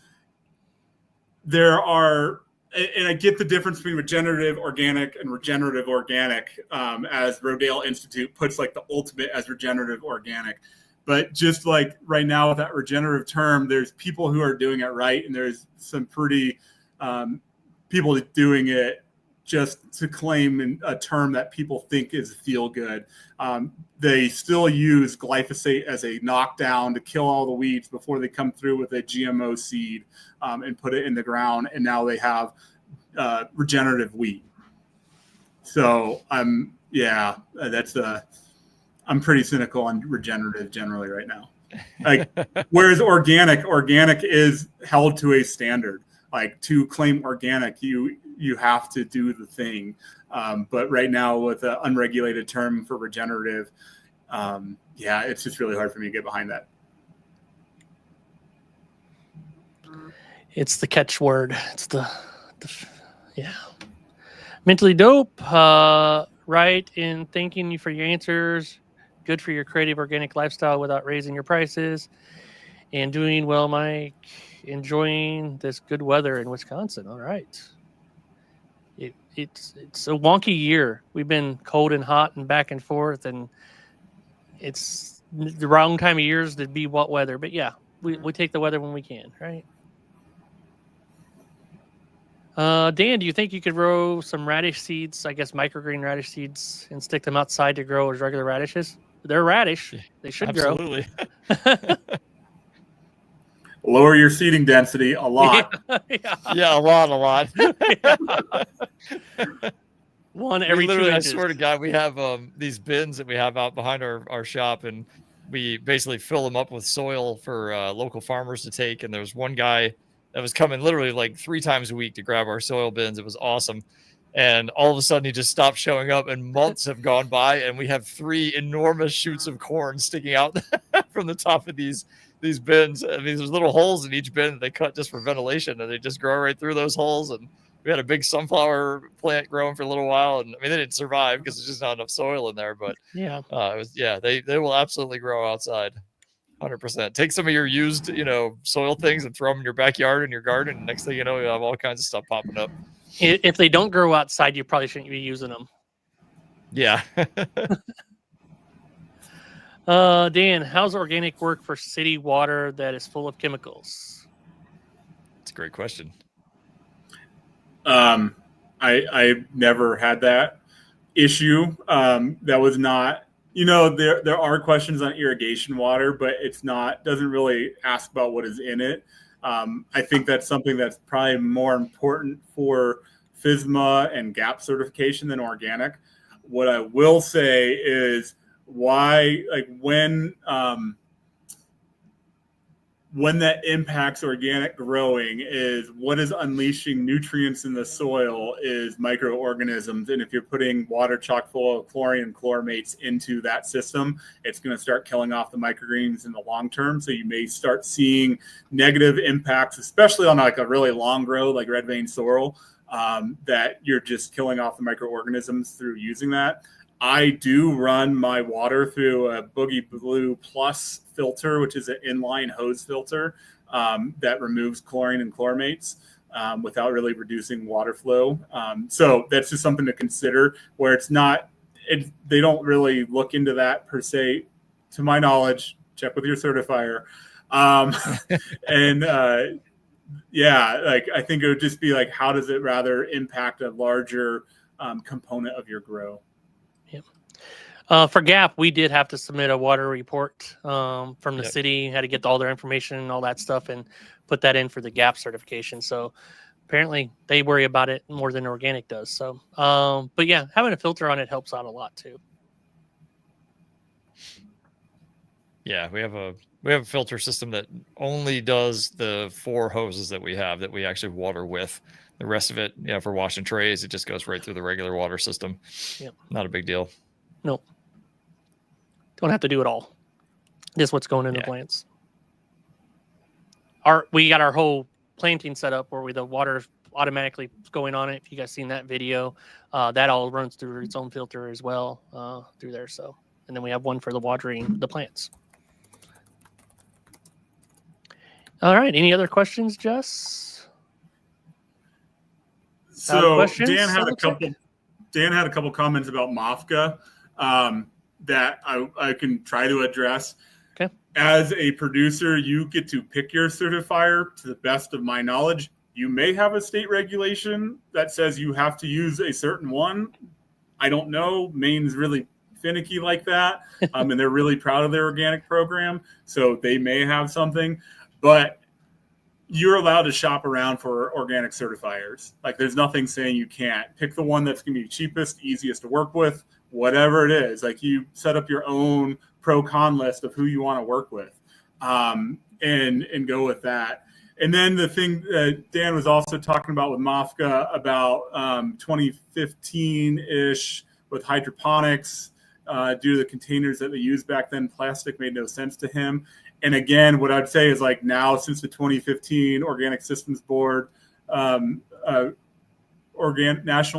there are, and I get the difference between regenerative organic and regenerative organic, as Rodale Institute puts like the ultimate as regenerative organic. But just like right now with that regenerative term, there's people who are doing it right, and there's some pretty people doing it just to claim a term that people think is feel good. They still use glyphosate as a knockdown to kill all the weeds before they come through with a GMO seed and put it in the ground. And now they have regenerative wheat. So I'm pretty cynical on regenerative generally right now. Like, whereas organic is held to a standard. Like, to claim organic, you have to do the thing. But right now with an unregulated term for regenerative, it's just really hard for me to get behind that.
It's the catchword. It's the mentally dope. Right in thanking you for your answers. Good for your creative organic lifestyle without raising your prices. And doing well, Mike. Enjoying this good weather in Wisconsin. All right. It's a wonky year. We've been cold and hot and back and forth, and it's the wrong time of years to be what weather. But yeah, we take the weather when we can, right? Dan, do you think you could grow some radish seeds, I guess microgreen radish seeds, and stick them outside to grow as regular radishes? They're radish.
Yeah,
They should
absolutely.
Lower your seeding density a lot.
Yeah.
Yeah, a lot.
One every 2
I
inches.
swear to God, we have these bins that we have out behind our shop, and we basically fill them up with soil for local farmers to take. And there was one guy that was coming literally like 3 times a week to grab our soil bins. It was awesome. And all of a sudden he just stopped showing up, and months have gone by, and we have 3 enormous shoots of corn sticking out from the top of these bins. I mean, there's little holes in each bin that they cut just for ventilation, and they just grow right through those holes. And we had a big sunflower plant growing for a little while, and I mean, they didn't survive because there's just not enough soil in there. But they will absolutely grow outside, 100%. Take some of your used, soil things and throw them in your backyard and your garden. And next thing you know, you have all kinds of stuff popping up.
If they don't grow outside, you probably shouldn't be using them.
Yeah.
Dan, how's organic work for city water that is full of chemicals?
It's a great question.
I never had that issue. That was not, there are questions on irrigation water, but doesn't really ask about what is in it. I think that's something that's probably more important for FSMA and GAP certification than organic. What I will say is when that impacts organic growing is what is unleashing nutrients in the soil is microorganisms. And if you're putting water chock full of chlorine and chloramates into that system, it's going to start killing off the microgreens in the long term. So you may start seeing negative impacts, especially on like a really long grow like red vein sorrel, that you're just killing off the microorganisms through using that. I do run my water through a Boogie Blue Plus filter, which is an inline hose filter that removes chlorine and chloramates without really reducing water flow. So that's just something to consider where they don't really look into that per se. To my knowledge, check with your certifier. I think it would just be like, how does it rather impact a larger component of your grow?
For GAP, we did have to submit a water report from the city, had to get all their information and all that stuff and put that in for the GAP certification. So apparently they worry about it more than organic does. So, but yeah, having a filter on it helps out a lot too.
Yeah, we have a filter system that only does the 4 hoses that we have that we actually water with. The rest of it, for washing trays, it just goes right through the regular water system.
Yep.
Not a big deal.
Nope. Don't have to do it all. Just what's going in the plants. We got our whole planting set up where the water automatically going on it. If you guys seen that video, that all runs through its own filter as well through there. So, and then we have one for the watering the plants. All right. Any other questions, Jess?
So Dan had a couple comments about MOFGA that I can try to address.
Okay.
As a producer, you get to pick your certifier. To the best of my knowledge, you may have a state regulation that says you have to use a certain one. I don't know. Maine's really finicky like that, and they're really proud of their organic program, so they may have something. But you're allowed to shop around for organic certifiers. Like, there's nothing saying you can't. Pick the one that's going to be cheapest, easiest to work with, whatever it is. Like, you set up your own pro-con list of who you want to work with, and go with that. And then the thing that Dan was also talking about with MOFGA about 2015-ish with hydroponics, due to the containers that they used back then, plastic made no sense to him. And again, what I'd say is, like, now since the 2015 Organic Systems Board, National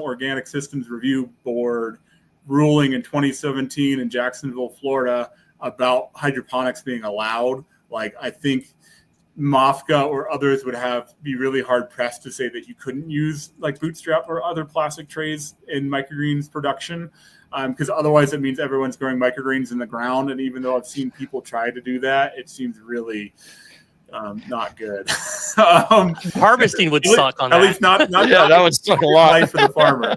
Organic Systems Review Board ruling in 2017 in Jacksonville, Florida, about hydroponics being allowed, like, I think MOFGA or others would be really hard pressed to say that you couldn't use like bootstrap or other plastic trays in microgreens production, because otherwise it means everyone's growing microgreens in the ground. And even though I've seen people try to do that, it seems really not good.
Harvesting would suck on
at
that.
least not
Yeah, that would suck a lot.
life for the farmer.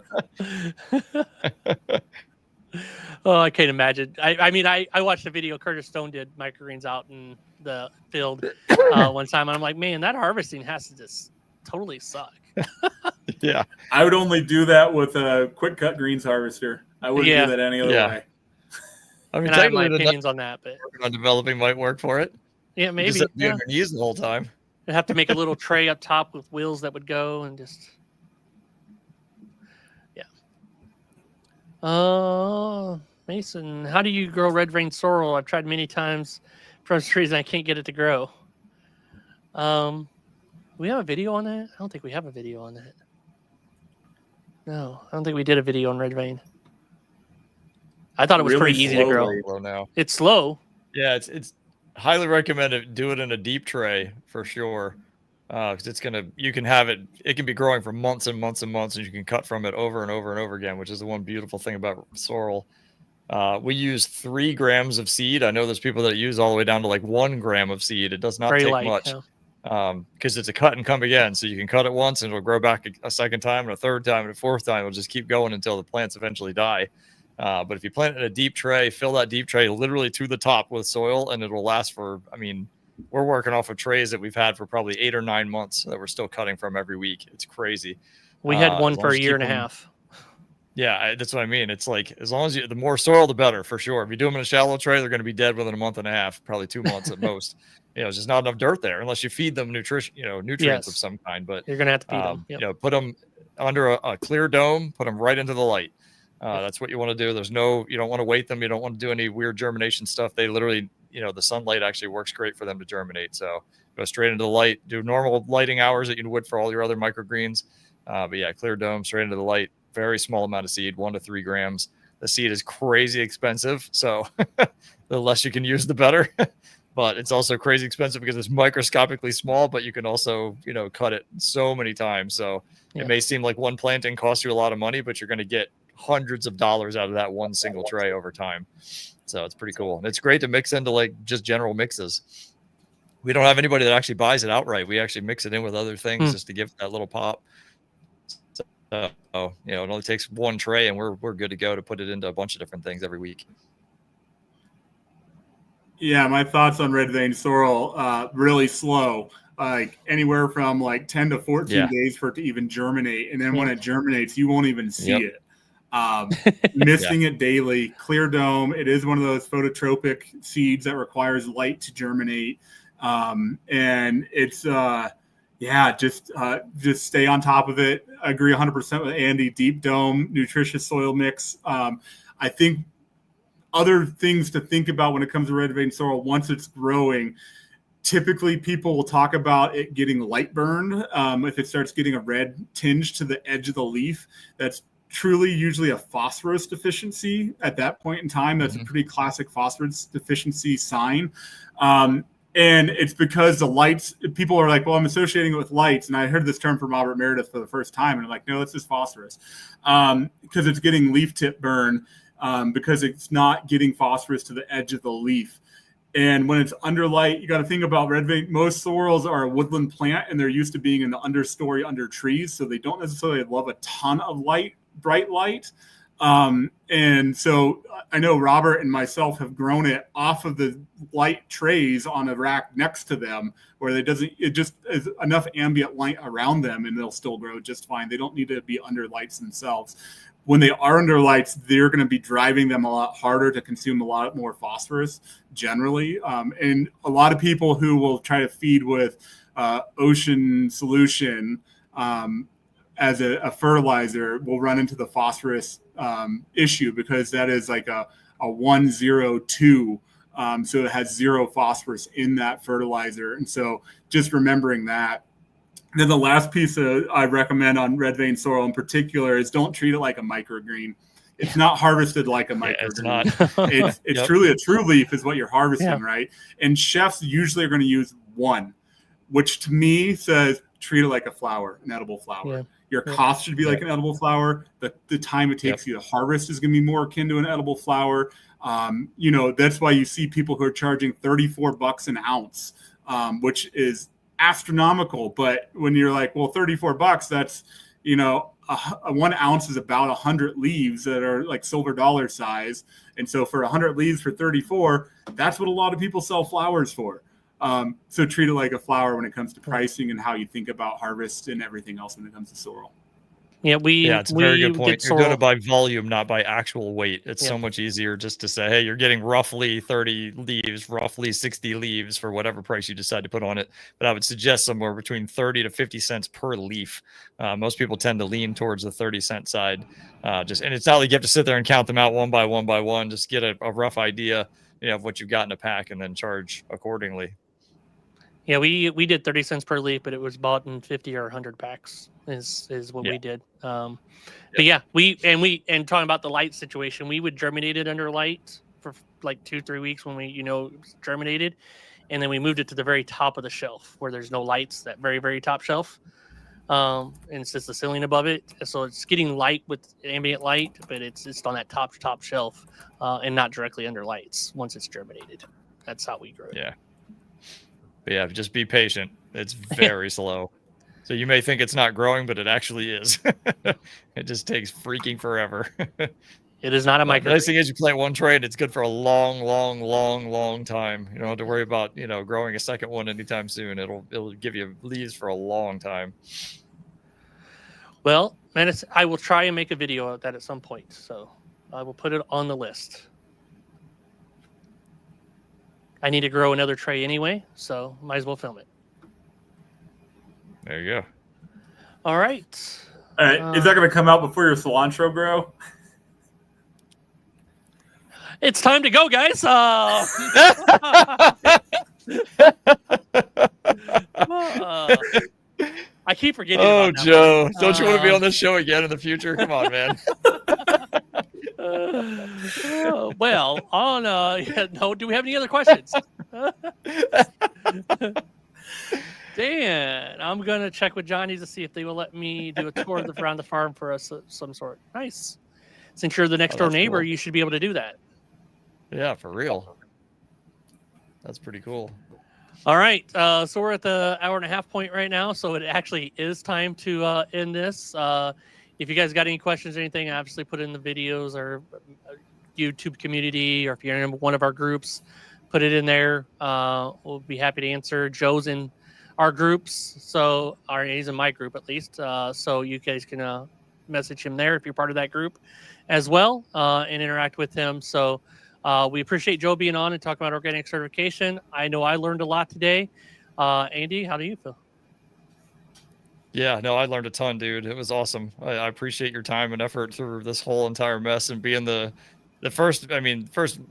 Oh, I can't imagine. I mean, I watched a video Curtis Stone did microgreens out in the field one time, and I'm like, man, that harvesting has to just totally suck.
Yeah.
I would only do that with a quick cut greens harvester. I wouldn't
Yeah.
do that any other
Yeah.
way.
I mean,
And I have my
technically, the
opinions on that, but
on developing might work for it.
yeah,
You
maybe.
just have to be
Yeah.
on your knees the whole time.
I'd have to make a little tray up top with wheels that would go and just. Yeah. Mason, how do you grow red vein sorrel? I've tried many times from trees and I can't get it to grow. We have a video on that? I don't think we have a video on that. No, I don't think we did a video on red vein. I thought it was
Really
pretty easy to grow.
slowly.
Slow now.
It's slow.
Yeah, it's highly recommended. Do it in a deep tray for sure, because you can have it. It can be growing for months and months and months, and you can cut from it over and over and over again, which is the one beautiful thing about sorrel. We use 3 grams of seed. I know there's people that use all the way down to like 1 gram of seed. It does not
Very
take
light.
much.
Yeah.
Because it's a cut and come again. So you can cut it once and it'll grow back a second time and a third time and a fourth time. It'll just keep going until the plants eventually die. But if you plant it in a deep tray, fill that deep tray literally to the top with soil, and it'll last for, I mean, we're working off of trays that we've had for probably 8 or 9 months that we're still cutting from every week. It's crazy.
We had one
as long
for
as
a
you
year
keep
and a
them-
half.
Yeah, that's what I mean. It's like, as long as the more soil, the better for sure. If you do them in a shallow tray, they're going to be dead within a month and a half, probably 2 months at most. There's just not enough dirt there unless you feed them nutrients
Yes.
of some kind. But
You're going to have to feed them. Yep.
put them under a clear dome, put them right into the light. That's what you want to do. You don't want to weight them. You don't want to do any weird germination stuff. They literally, the sunlight actually works great for them to germinate. So go straight into the light, do normal lighting hours that you would for all your other microgreens. But yeah, clear dome, straight into the light, very small amount of seed, 1 to 3 grams. The seed is crazy expensive. So the less you can use, the better. But it's also crazy expensive because it's microscopically small, but you can also, cut it so many times. So It may seem like one planting costs you a lot of money, but you're going to get hundreds of dollars out of that one single tray over time. So it's pretty cool. And it's great to mix into like just general mixes. We don't have anybody that actually buys it outright. We actually mix it in with other things just to give it that little pop. So, it only takes 1 tray and we're good to go to put it into a bunch of different things every week.
Yeah, my thoughts on red vein sorrel, really slow, like anywhere from like 10 to 14 days for it to even germinate. And then when it germinates, you won't even see it. Misting it daily, clear dome. It is one of those phototropic seeds that requires light to germinate. And it's, just stay on top of it. I agree 100% with Andy. Deep dome, nutritious soil mix. I think other things to think about when it comes to red vein sorrel, once it's growing, typically people will talk about it getting light burned. If it starts getting a red tinge to the edge of the leaf, that's truly usually a phosphorus deficiency at that point in time. That's a pretty classic phosphorus deficiency sign. And it's because the lights, people are like, well, I'm associating it with lights. And I heard this term from Robert Meredith for the first time. And I'm like, no, it's just phosphorus. Because it's getting leaf tip burn, because it's not getting phosphorus to the edge of the leaf. And when it's under light, you got to think about red vein. Most sorrels are a woodland plant, and they're used to being in the understory under trees. So they don't necessarily love a ton of light, bright light. And so I know Robert and myself have grown it off of the light trays on a rack next to them, where it just is enough ambient light around them and they'll still grow just fine. They don't need to be under lights themselves. When they are under lights, they're going to be driving them a lot harder to consume a lot more phosphorus generally. And a lot of people who will try to feed with ocean solution as a fertilizer will run into the phosphorus issue, because that is like a 102. So it has 0 phosphorus in that fertilizer. And so just remembering that. Then the last piece I recommend on red vein sorrel in particular is don't treat it like a microgreen. It's not harvested like a microgreen. It's truly a true leaf is what you're harvesting, right? And chefs usually are going to use 1, which to me says treat it like a flower, an edible flower. Your cost should be like an edible flower. The time it takes you to harvest is going to be more akin to an edible flower. That's why you see people who are charging $34 an ounce which is astronomical. But when you're like, well, $34, that's, you know, 1 ounce is about 100 leaves that are like silver dollar size. And so for 100 leaves for 34, that's what a lot of people sell flowers for. So treat it like a flower when it comes to pricing and how you think about harvest and everything else when it comes to sorrel.
Yeah,
it's a very good point. You're doing it by volume, not by actual weight. It's so much easier just to say, hey, you're getting roughly 30 leaves, roughly 60 leaves for whatever price you decide to put on it. But I would suggest somewhere between 30 to 50 cents per leaf. Most people tend to lean towards the 30-cent side. And it's not like you have to sit there and count them out one by one. Just get a rough idea, you know, of what you've got in a pack and then charge accordingly.
Yeah, we did 30 cents per leaf, but it was bought in 50 or 100 packs is what we did. But yeah, and talking about the light situation, we would germinate it under light for like 2-3 weeks when we, you know, germinated. And then we moved it to the very top of the shelf where there's no lights, that very, very top shelf. And it's just the ceiling above it. So it's getting light with ambient light, but it's on that top shelf and not directly under lights once it's germinated. That's how we grow it.
Yeah. But yeah, just be patient. It's very slow. So you may think it's not growing, but it actually is. It just takes freaking forever.
It is not a microgreen.
The nice thing is you plant one tray and it's good for a long time. You don't have to worry about, you know, growing a second one anytime soon. It'll give you leaves for a long time.
Well, man, I will try and make a video of that at some point. So I will put it on the list. I need to grow another tray anyway, so might as well film it.
There you go.
All right.
All right. Is that going to come out before your cilantro grow?
It's time to go, guys. I keep forgetting.
Oh, Joe. Don't you want to be on this show again in the future? Come on, man.
Well, no. Do we have any other questions? Dan, I'm gonna check with Johnny to see if they will let me do a tour around the farm for us of some sort. Nice. Since you're the next door neighbor, you should be able to do that.
Yeah, for real. That's pretty cool.
All right, so we're at the 1.5 point right now, so it actually is time to end this. If you guys got any questions or anything, obviously put in the videos or YouTube community, or if you're in one of our groups, put it in there. We'll be happy to answer. Joe's in our groups, so he's in my group at least. So you guys can message him there if you're part of that group as well, and interact with him. So we appreciate Joe being on and talking about organic certification. I know I learned a lot today. Andy, how do you feel?
Yeah, no, I learned a ton, dude. It was awesome. I appreciate your time and effort through this whole entire mess and being the first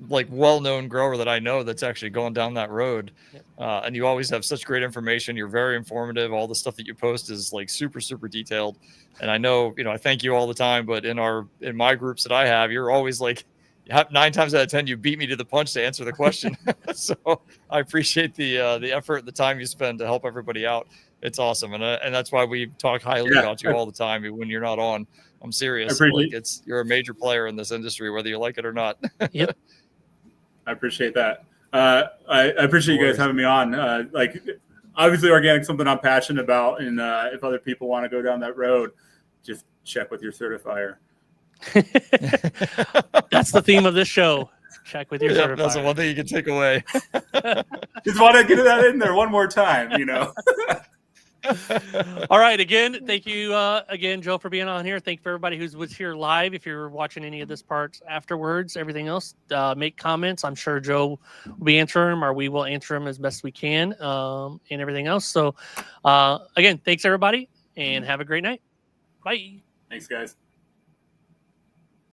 like well-known grower that I know that's actually going down that road. Yep. And you always have such great information. You're very informative. All the stuff that you post is like super, super detailed. And I know, you know, I thank you all the time, but in my groups that I have, you're always like, 9 times out of 10, you beat me to the punch to answer the question. So I appreciate the effort and the time you spend to help everybody out. It's awesome. And that's why we talk highly about you all the time when you're not on. I'm serious. You're a major player in this industry, whether you like it or not.
Yep.
I appreciate that. I appreciate you guys having me on. Like, obviously organic is something I'm passionate about. And if other people want to go down that road, just check with your certifier.
That's the theme of this show. Check with your certifier.
That's the one thing you can take away.
Just want to get that in there one more time, you know.
All right. Again, thank you again, Joe, for being on here. Thank you for everybody who was here live. If you're watching any of this part afterwards, everything else, make comments. I'm sure Joe will be answering them, or we will answer them as best we can, and everything else. So again, thanks everybody, and have a great night. Bye.
Thanks, guys.